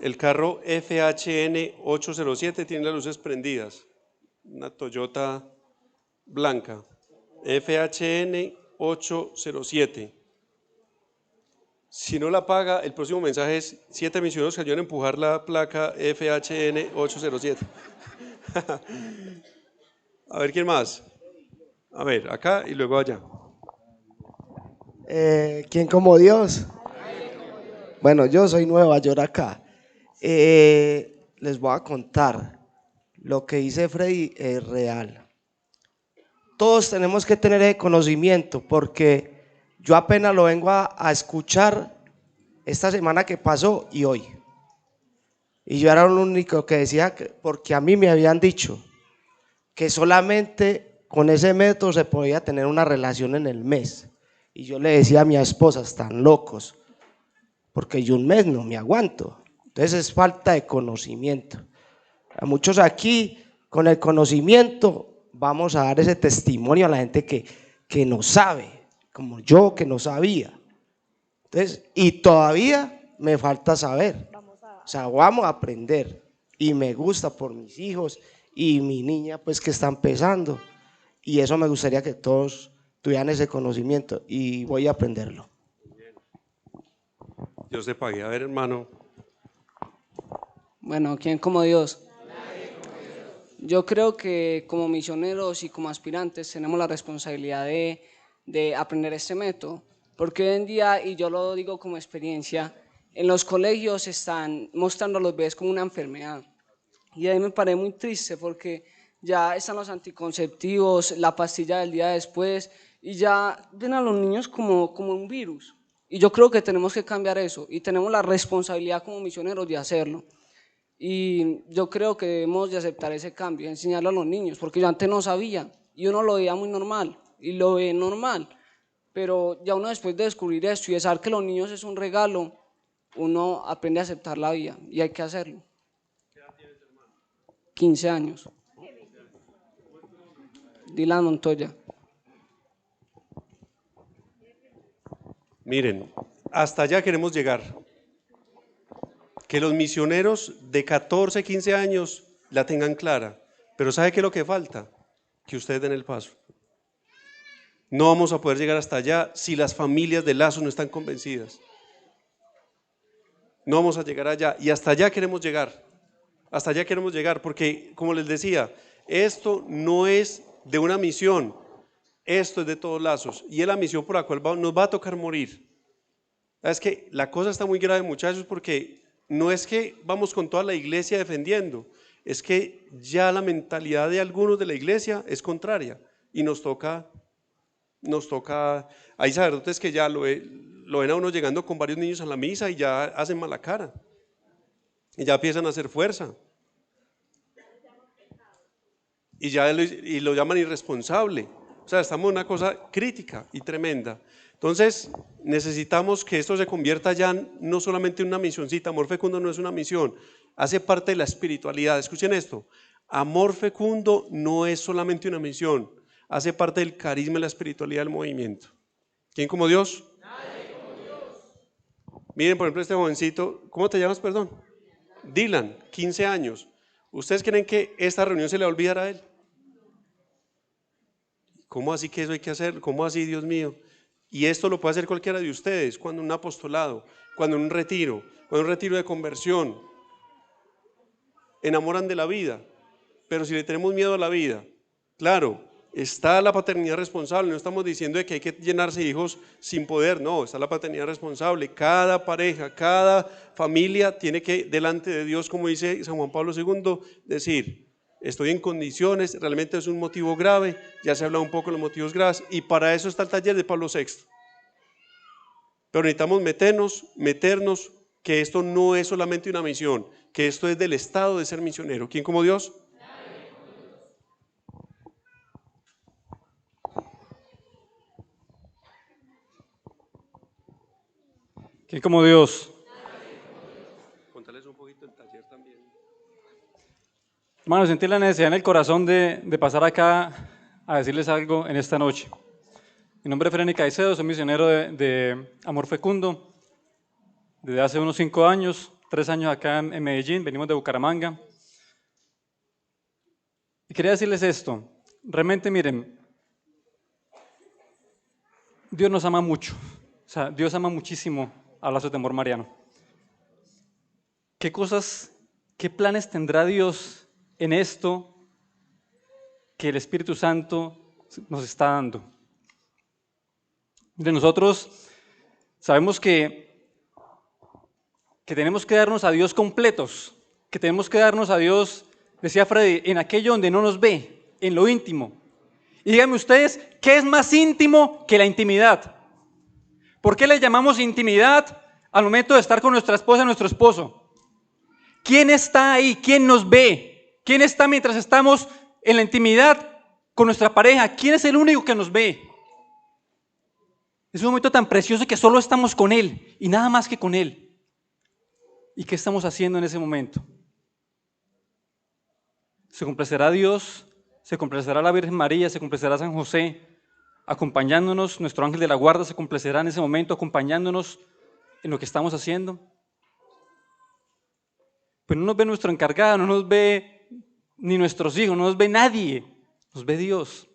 El carro FHN 807 tiene las luces prendidas. Una Toyota blanca. FHN 807. Si no la paga, el próximo mensaje es 7 misioneros que ayudan a empujar la placa FHN 807. A ver, ¿quién más? A ver, acá y luego allá. ¿Quién como Dios? Bueno, yo soy Nueva York acá. Les voy a contar, lo que dice Freddy es real. Todos tenemos que tener ese conocimiento porque yo apenas lo vengo a escuchar esta semana que pasó y hoy. Y yo era el único que decía, porque a mí me habían dicho que solamente con ese método se podía tener una relación en el mes. Y yo le decía a mi esposa, están locos, porque yo un mes no me aguanto. Entonces es falta de conocimiento. A muchos aquí, con el conocimiento, vamos a dar ese testimonio a la gente que no sabe, como yo que no sabía. Entonces, y todavía me falta saber. O sea, vamos a aprender. Y me gusta por mis hijos y mi niña, pues que está empezando. Y eso me gustaría que todos tuvieran ese conocimiento y voy a aprenderlo. Dios te pague. A ver, hermano. Bueno, ¿quién como Dios? Yo creo que como misioneros y como aspirantes tenemos la responsabilidad de aprender este método, porque hoy en día, y yo lo digo como experiencia, en los colegios están mostrando a los bebés como una enfermedad. Y a mí me parece muy triste porque ya están los anticonceptivos, la pastilla del día después, y ya ven a los niños como un virus. Y yo creo que tenemos que cambiar eso, y tenemos la responsabilidad como misioneros de hacerlo. Y yo creo que debemos de aceptar ese cambio, enseñarlo a los niños, porque yo antes no sabía, y uno lo veía muy normal, y lo ve normal, pero ya uno después de descubrir esto y de saber que los niños es un regalo, uno aprende a aceptar la vida, y hay que hacerlo. ¿Qué edad tienes, hermano? 15 años. Dylan Montoya. Miren, hasta allá queremos llegar. Que los misioneros de 14, 15 años la tengan clara. Pero ¿sabe qué es lo que falta? Que ustedes den el paso. No vamos a poder llegar hasta allá si las familias de Lazo no están convencidas. No vamos a llegar allá. Y hasta allá queremos llegar. Hasta allá queremos llegar porque, como les decía, esto no es de una misión. Esto es de todos Lazos. Y es la misión por la cual nos va a tocar morir. Es que la cosa está muy grave, muchachos, porque no es que vamos con toda la iglesia defendiendo, es que ya la mentalidad de algunos de la iglesia es contraria y nos toca, hay sacerdotes que ya lo ven a uno llegando con varios niños a la misa y ya hacen mala cara y ya empiezan a hacer fuerza y lo llaman irresponsable. O sea, estamos en una cosa crítica y tremenda. Entonces, necesitamos que esto se convierta ya no solamente en una misioncita. Amor fecundo no es una misión, hace parte de la espiritualidad. Escuchen esto, amor fecundo no es solamente una misión, hace parte del carisma y la espiritualidad del movimiento. ¿Quién como Dios? Nadie como Dios. Miren, por ejemplo, este jovencito, ¿cómo te llamas, perdón? Dylan, 15 años. ¿Ustedes creen que esta reunión se le va a olvidar a él? ¿Cómo así que eso hay que hacer? ¿Cómo así, Dios mío? Y esto lo puede hacer cualquiera de ustedes, cuando en un apostolado, cuando en un retiro de conversión. Enamoran de la vida, pero si le tenemos miedo a la vida, claro, está la paternidad responsable, no estamos diciendo de que hay que llenarse de hijos sin poder, no, está la paternidad responsable. Cada pareja, cada familia tiene que, delante de Dios, como dice San Juan Pablo II, decir: estoy en condiciones, realmente es un motivo grave, ya se ha hablado un poco de los motivos graves, y para eso está el taller de Pablo VI. Pero necesitamos meternos, que esto no es solamente una misión, que esto es del estado de ser misionero. ¿Quién como Dios? ¿Quién como Dios? Contales un poquito del taller también. Hermano, sentí la necesidad en el corazón de pasar acá a decirles algo en esta noche. Mi nombre es Freddy Caicedo, soy misionero de Amor Fecundo desde hace unos 5 años, 3 años acá en Medellín, venimos de Bucaramanga. Y quería decirles esto, realmente miren, Dios nos ama mucho, o sea, Dios ama muchísimo a Lazos de Amor Mariano. ¿Qué planes tendrá Dios en esto que el Espíritu Santo nos está dando? De nosotros sabemos que tenemos que darnos a Dios completos, que tenemos que darnos a Dios, decía Freddy, en aquello donde no nos ve, en lo íntimo. Y díganme ustedes, ¿qué es más íntimo que la intimidad? ¿Por qué le llamamos intimidad al momento de estar con nuestra esposa, nuestro esposo? ¿Quién está ahí? ¿Quién nos ve? ¿Quién está mientras estamos en la intimidad con nuestra pareja? ¿Quién es el único que nos ve? Es un momento tan precioso que solo estamos con Él y nada más que con Él. ¿Y qué estamos haciendo en ese momento? Se complacerá Dios, se complacerá la Virgen María, se complacerá San José, acompañándonos, nuestro ángel de la guarda se complacerá en ese momento, acompañándonos en lo que estamos haciendo. Pero no nos ve nuestro encargado, no nos ve ni nuestros hijos, no nos ve nadie, nos ve Dios.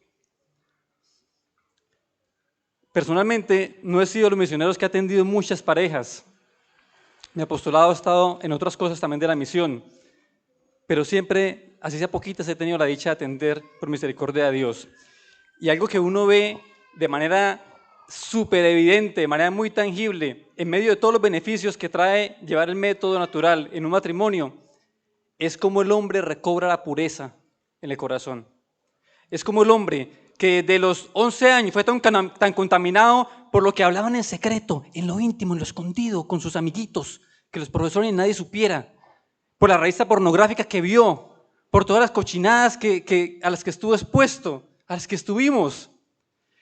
Personalmente, no he sido de los misioneros que ha atendido muchas parejas. Mi apostolado ha estado en otras cosas también de la misión, pero siempre, así sea poquitas, he tenido la dicha de atender por misericordia de Dios. Y algo que uno ve de manera súper evidente, de manera muy tangible, en medio de todos los beneficios que trae llevar el método natural en un matrimonio, es como el hombre recobra la pureza en el corazón. Es como el hombre que de los 11 años fue tan contaminado por lo que hablaban en secreto, en lo íntimo, en lo escondido, con sus amiguitos, que los profesores ni nadie supiera, por la revista pornográfica que vio, por todas las cochinadas a las que estuvo expuesto, a las que estuvimos.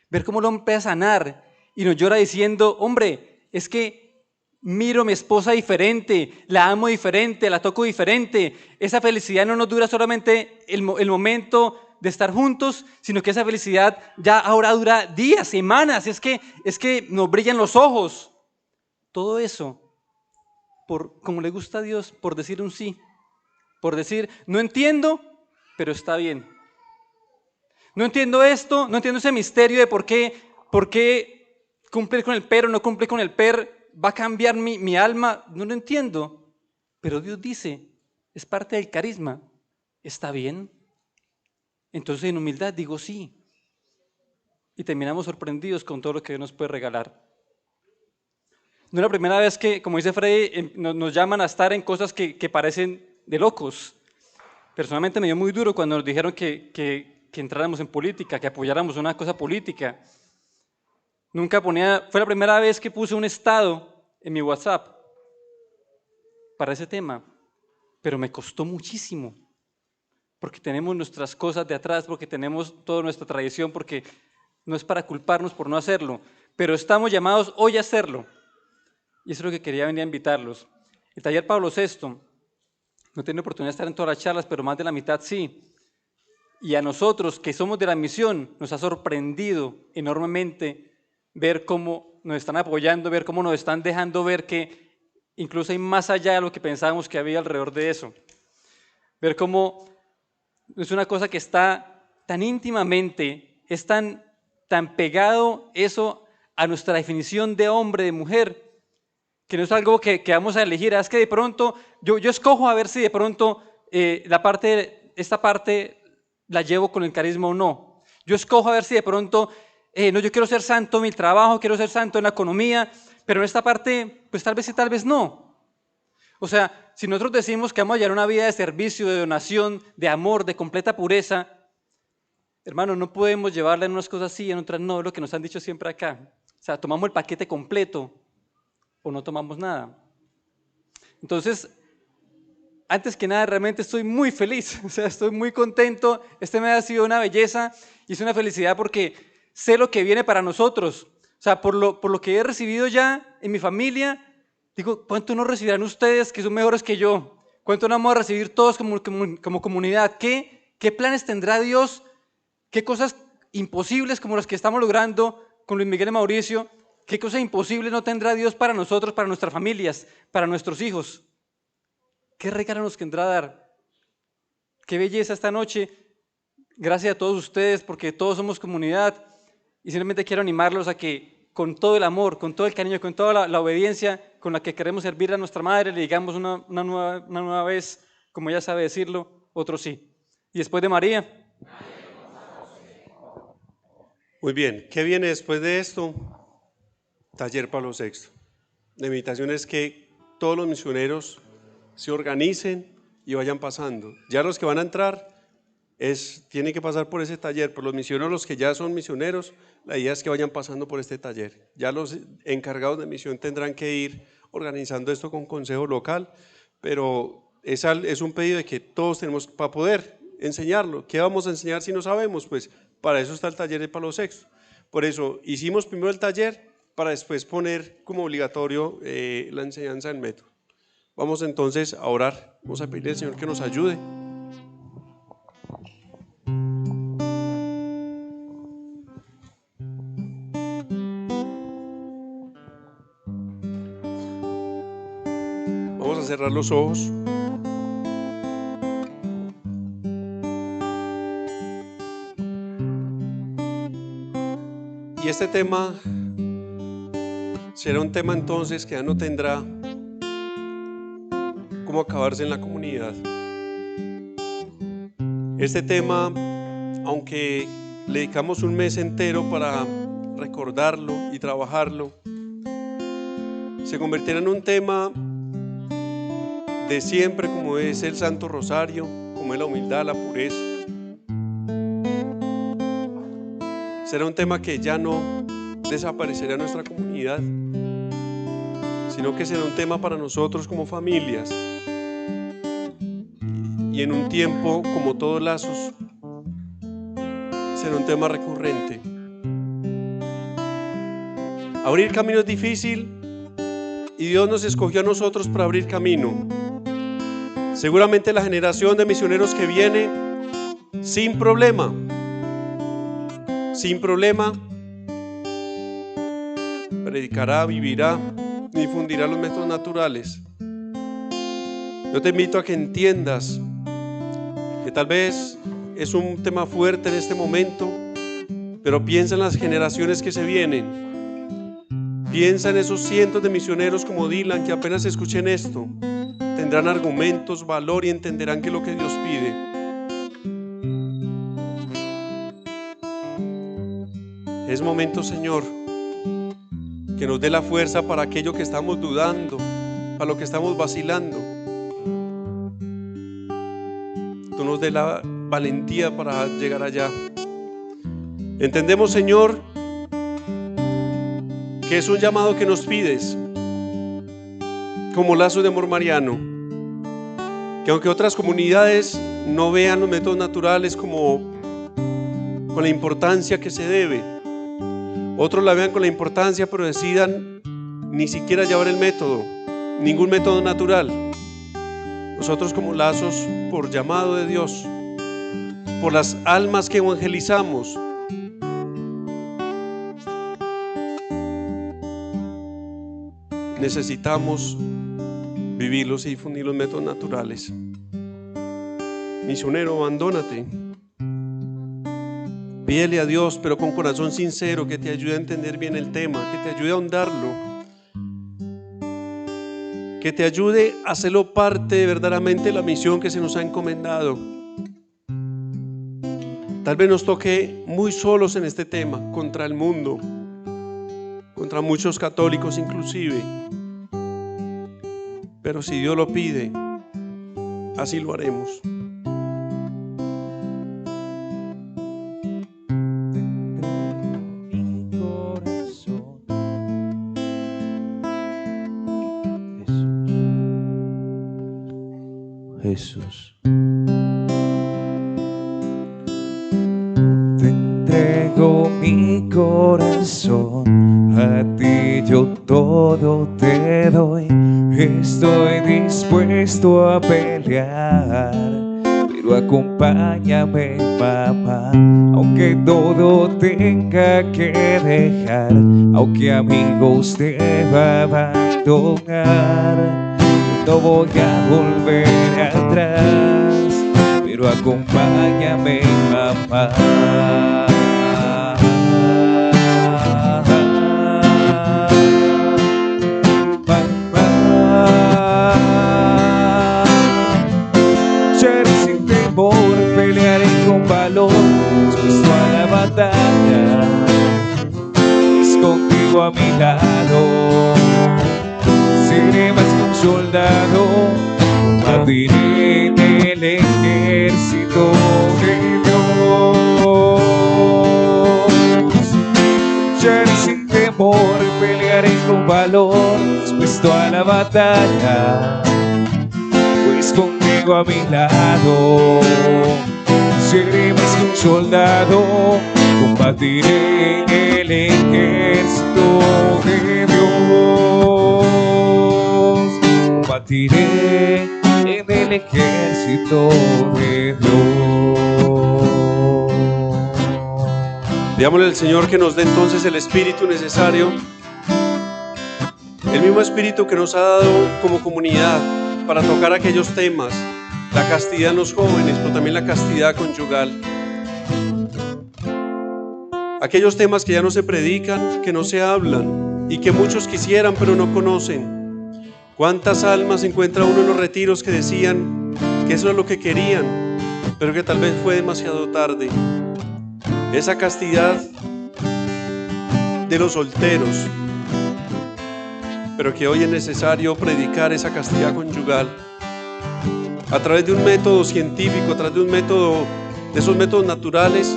Ver cómo lo empieza a sanar y nos llora diciendo, hombre, es que miro a mi esposa diferente, la amo diferente, la toco diferente. Esa felicidad no nos dura solamente el momento de estar juntos, sino que esa felicidad ya ahora dura días, semanas, es que nos brillan los ojos. Todo eso, como le gusta a Dios, por decir un sí, por decir, no entiendo, pero está bien. No entiendo esto, no entiendo ese misterio de por qué cumplir con el PER o no cumplir con el PER va a cambiar mi alma, no lo entiendo, pero Dios dice, es parte del carisma, está bien. Entonces en humildad digo sí. Y terminamos sorprendidos con todo lo que Dios nos puede regalar. No es la primera vez que, como dice Freddy, nos llaman a estar en cosas que parecen de locos. Personalmente me dio muy duro cuando nos dijeron que entráramos en política, que apoyáramos una cosa política. Nunca ponía, fue la primera vez que puse un estado en mi WhatsApp para ese tema, pero me costó muchísimo, porque tenemos nuestras cosas de atrás, porque tenemos toda nuestra tradición, porque no es para culparnos por no hacerlo, pero estamos llamados hoy a hacerlo. Y eso es lo que quería venir a invitarlos. El taller Pablo VI, no tengo oportunidad de estar en todas las charlas, pero más de la mitad sí. Y a nosotros que somos de la misión, nos ha sorprendido enormemente ver cómo nos están apoyando, ver cómo nos están dejando ver que incluso hay más allá de lo que pensábamos que había alrededor de eso. Ver cómo es una cosa que está tan íntimamente, es tan pegado eso a nuestra definición de hombre, de mujer, que no es algo que vamos a elegir. Es que de pronto, yo escojo a ver si de pronto esta parte la llevo con el carisma o no. Yo escojo a ver si de pronto, no, yo quiero ser santo en mi trabajo, quiero ser santo en la economía, pero en esta parte, pues tal vez sí, tal vez no. O sea, si nosotros decimos que vamos a llevar una vida de servicio, de donación, de amor, de completa pureza, hermano, no podemos llevarla en unas cosas sí y en otras no, es lo que nos han dicho siempre acá. O sea, tomamos el paquete completo o no tomamos nada. Entonces, antes que nada, realmente estoy muy feliz, o sea, estoy muy contento. Este mes ha sido una belleza y es una felicidad porque sé lo que viene para nosotros. O sea, por lo que he recibido ya en mi familia, digo, ¿cuánto no recibirán ustedes que son mejores que yo? ¿Cuánto no vamos a recibir todos como comunidad? ¿Qué planes tendrá Dios? ¿Qué cosas imposibles como las que estamos logrando con Luis Miguel y Mauricio? ¿Qué cosas imposibles no tendrá Dios para nosotros, para nuestras familias, para nuestros hijos? ¿Qué regalo nos tendrá a dar? Qué belleza esta noche. Gracias a todos ustedes porque todos somos comunidad y simplemente quiero animarlos a que con todo el amor, con todo el cariño, con toda la obediencia con la que queremos servir a nuestra madre, le digamos una nueva vez, como ella sabe decirlo, otro sí. Y después de María. Muy bien, ¿qué viene después de esto? Taller Pablo VI. La invitación es que todos los misioneros se organicen y vayan pasando. Ya los que van a entrar tienen que pasar por ese taller, por los misioneros que ya son misioneros, la idea es que vayan pasando por este taller. Ya los encargados de misión tendrán que ir organizando esto con consejo local, pero es un pedido de que todos tenemos para poder enseñarlo. ¿Qué vamos a enseñar si no sabemos? Pues para eso está el taller de Pablo VI. Por eso hicimos primero el taller para después poner como obligatorio la enseñanza del método. Vamos entonces a orar, vamos a pedirle al Señor que nos ayude. Vamos a cerrar los ojos. Y este tema será un tema entonces que ya no tendrá cómo acabarse en la comunidad. Este tema, aunque le dedicamos un mes entero para recordarlo y trabajarlo, se convertirá en un tema de siempre, como es el Santo Rosario, como es la humildad, la pureza. Será un tema que ya no desaparecerá en nuestra comunidad, sino que será un tema para nosotros como familias. Y en un tiempo, como todos lazos, será un tema recurrente. Abrir camino es difícil y Dios nos escogió a nosotros para abrir camino. Seguramente la generación de misioneros que viene, sin problema, predicará, vivirá, difundirá los métodos naturales. Yo te invito a que entiendas que tal vez es un tema fuerte en este momento, pero piensa en las generaciones que se vienen. Piensa en esos cientos de misioneros como Dylan que apenas escuchen esto, tendrán argumentos, valor y entenderán que es lo que Dios pide. Es momento, Señor, que nos dé la fuerza para aquello que estamos dudando, para lo que estamos vacilando. tú nos des la valentía para llegar allá. Entendemos, Señor, que es un llamado que nos pides como Lazos de Amor Mariano, que aunque otras comunidades no vean los métodos naturales como con la importancia que se debe, otros la vean con la importancia pero decidan ni siquiera llevar el método, ningún método natural. Nosotros como Lazos, por llamado de Dios, por las almas que evangelizamos, necesitamos vivirlos y difundir los métodos naturales. Misionero, abandónate. Pídele a Dios, pero con corazón sincero, que te ayude a entender bien el tema, que te ayude a ahondarlo, que te ayude a hacerlo parte verdaderamente de la misión que se nos ha encomendado. Tal vez nos toque muy solos en este tema, contra el mundo, contra muchos católicos inclusive. Pero si Dios lo pide, así lo haremos. Jesús, te entrego mi corazón, a ti yo todo te doy. Estoy dispuesto a pelear, pero acompáñame, mamá, aunque todo tenga que dejar, aunque amigos deba abandonar. No voy a volver atrás, pero acompáñame, mamá. Mamá, seré sin temor, pelearé con valor, dispuesto a la batalla, es contigo a mi lado. Seré más que un soldado, combatiré en el ejército de Dios. Lucharé sin temor, pelearé con valor, dispuesto a la batalla, pues contigo a mi lado. Seré más que un soldado, combatiré en el ejército de Dios. Combatiré en el ejército de Dios. Pidámosle al Señor que nos dé entonces el espíritu necesario, el mismo espíritu que nos ha dado como comunidad para tocar aquellos temas, la castidad en los jóvenes, pero también la castidad conyugal. Aquellos temas que ya no se predican, que no se hablan y que muchos quisieran pero no conocen. ¿Cuántas almas encuentra uno en los retiros que decían que eso es lo que querían, pero que tal vez fue demasiado tarde? Esa castidad de los solteros, pero que hoy es necesario predicar esa castidad conyugal a través de un método científico, a través de un método, de esos métodos naturales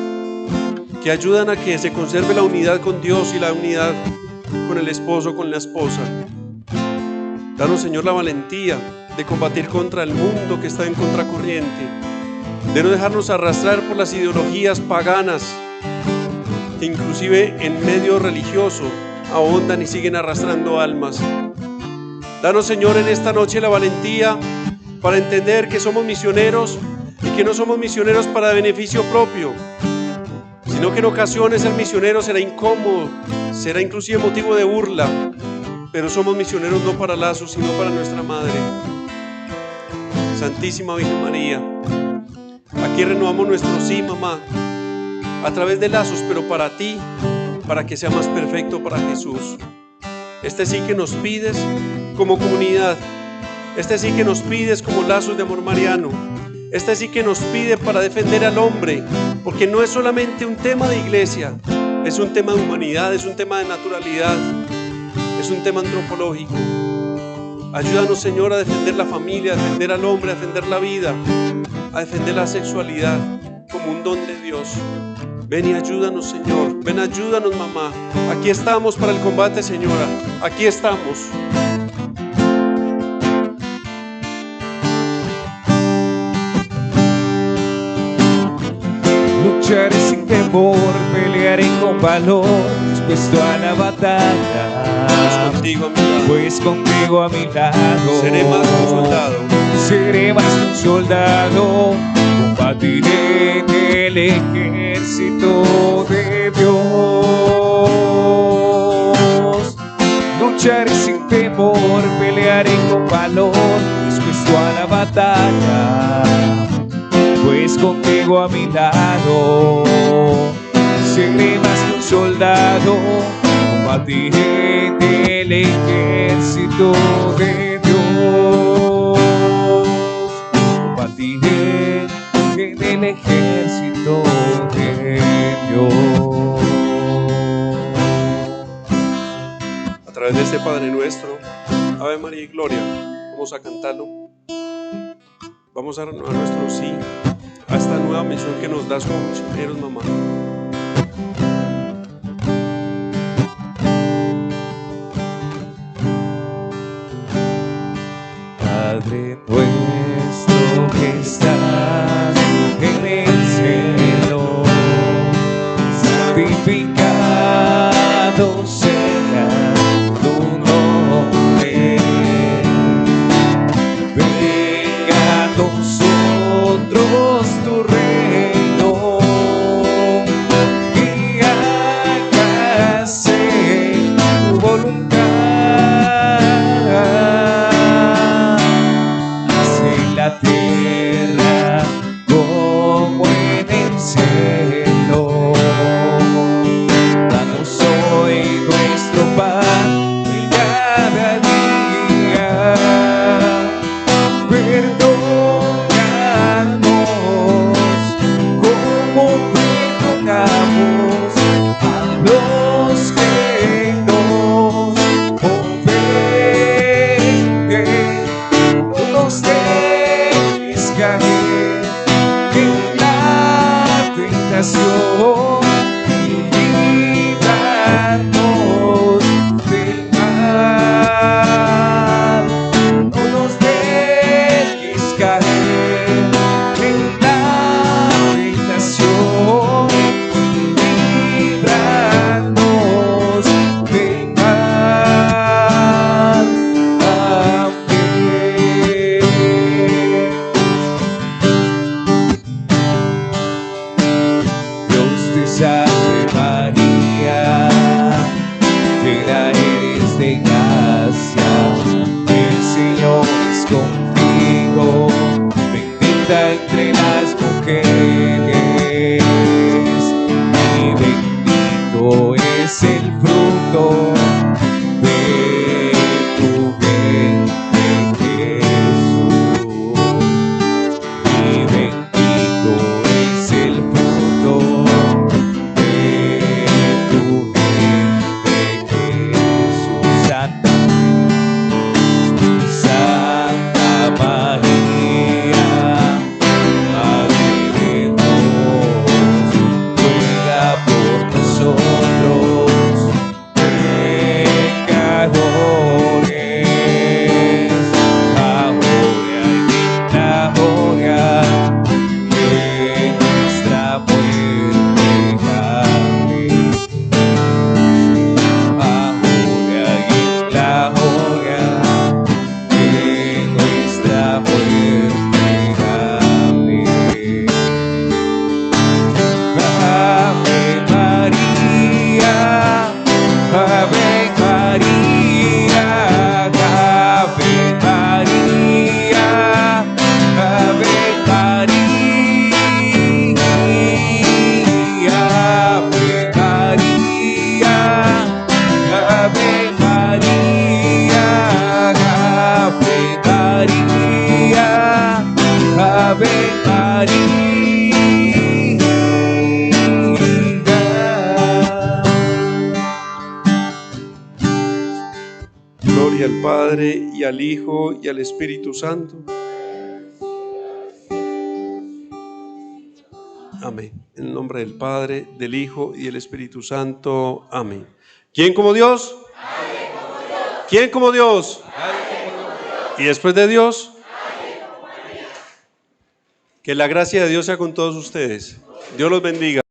que ayudan a que se conserve la unidad con Dios y la unidad con el esposo, con la esposa. Danos, Señor, la valentía de combatir contra el mundo que está en contracorriente, de no dejarnos arrastrar por las ideologías paganas que inclusive en medio religioso ahondan y siguen arrastrando almas. Danos, Señor, en esta noche la valentía para entender que somos misioneros y que no somos misioneros para beneficio propio, sino que en ocasiones ser misionero será incómodo, será inclusive motivo de burla, pero somos misioneros no para Lazos, sino para nuestra Madre, Santísima Virgen María. Aquí renovamos nuestro sí, mamá, a través de Lazos, pero para ti, para que sea más perfecto para Jesús. Este sí que nos pides como comunidad, este sí que nos pides como Lazos de Amor Mariano, este sí que nos pide para defender al hombre, porque no es solamente un tema de iglesia, es un tema de humanidad, es un tema de naturalidad, es un tema antropológico. Ayúdanos, Señor, a defender la familia, a defender al hombre, a defender la vida, a defender la sexualidad como un don de Dios. Ven y ayúdanos, Señor. Ven, ayúdanos, mamá. Aquí estamos para el combate, señora. Aquí estamos. Lucharé sin temor, pelearé con valor, dispuesto a la batalla. Contigo a mi lado. Pues contigo a mi lado Seré más que un soldado. Seré más que un soldado. Combatiré en el ejército de Dios. Lucharé sin temor, pelearé con valor, dispuesto a la batalla. Pues contigo a mi lado seré más que un soldado. Combatiré en el ejército de Dios. Combatiré en el ejército de Dios. A través de este Padre Nuestro, Ave María y Gloria, vamos a cantarlo. Vamos a nuestro sí a esta nueva misión que nos das como misioneros, mamá. Padre nuestro que estás en el cielo, santificado sea tu nombre. Venga a nosotros tu reino y hágase tu voluntad. La tierra como en el cielo. Danos hoy nuestro pan de cada día. Perdónanos como perdonamos a los que nos ofenden. No nos dejes caer en la tentación y líbranos del mal. No nos dejes caer en la tentación y líbranos del mal. Amén. Dios te salve María, llena eres de gracia, el Señor es contigo, bendita entre las mujeres, y bendito es el fruto de tu vientre Jesús. Y bendito es el fruto de tu vientre Jesús. Santa, Santa María, Madre de Dios, ruega por nosotros, pecadores, ahora y en la hora de nuestra muerte. Amén. Ahora y en la hora de nuestra muerte. Amén. Ave María, Ave María, Ave María, Ave María, Ave María, Ave María, Ave María, Gloria al Padre y al Hijo y al Espíritu Santo. Amén. En el nombre del Padre, del Hijo y del Espíritu Santo. Amén. ¿Quién como Dios? ¿Quién como Dios? Y después de Dios, que la gracia de Dios sea con todos ustedes. Dios los bendiga.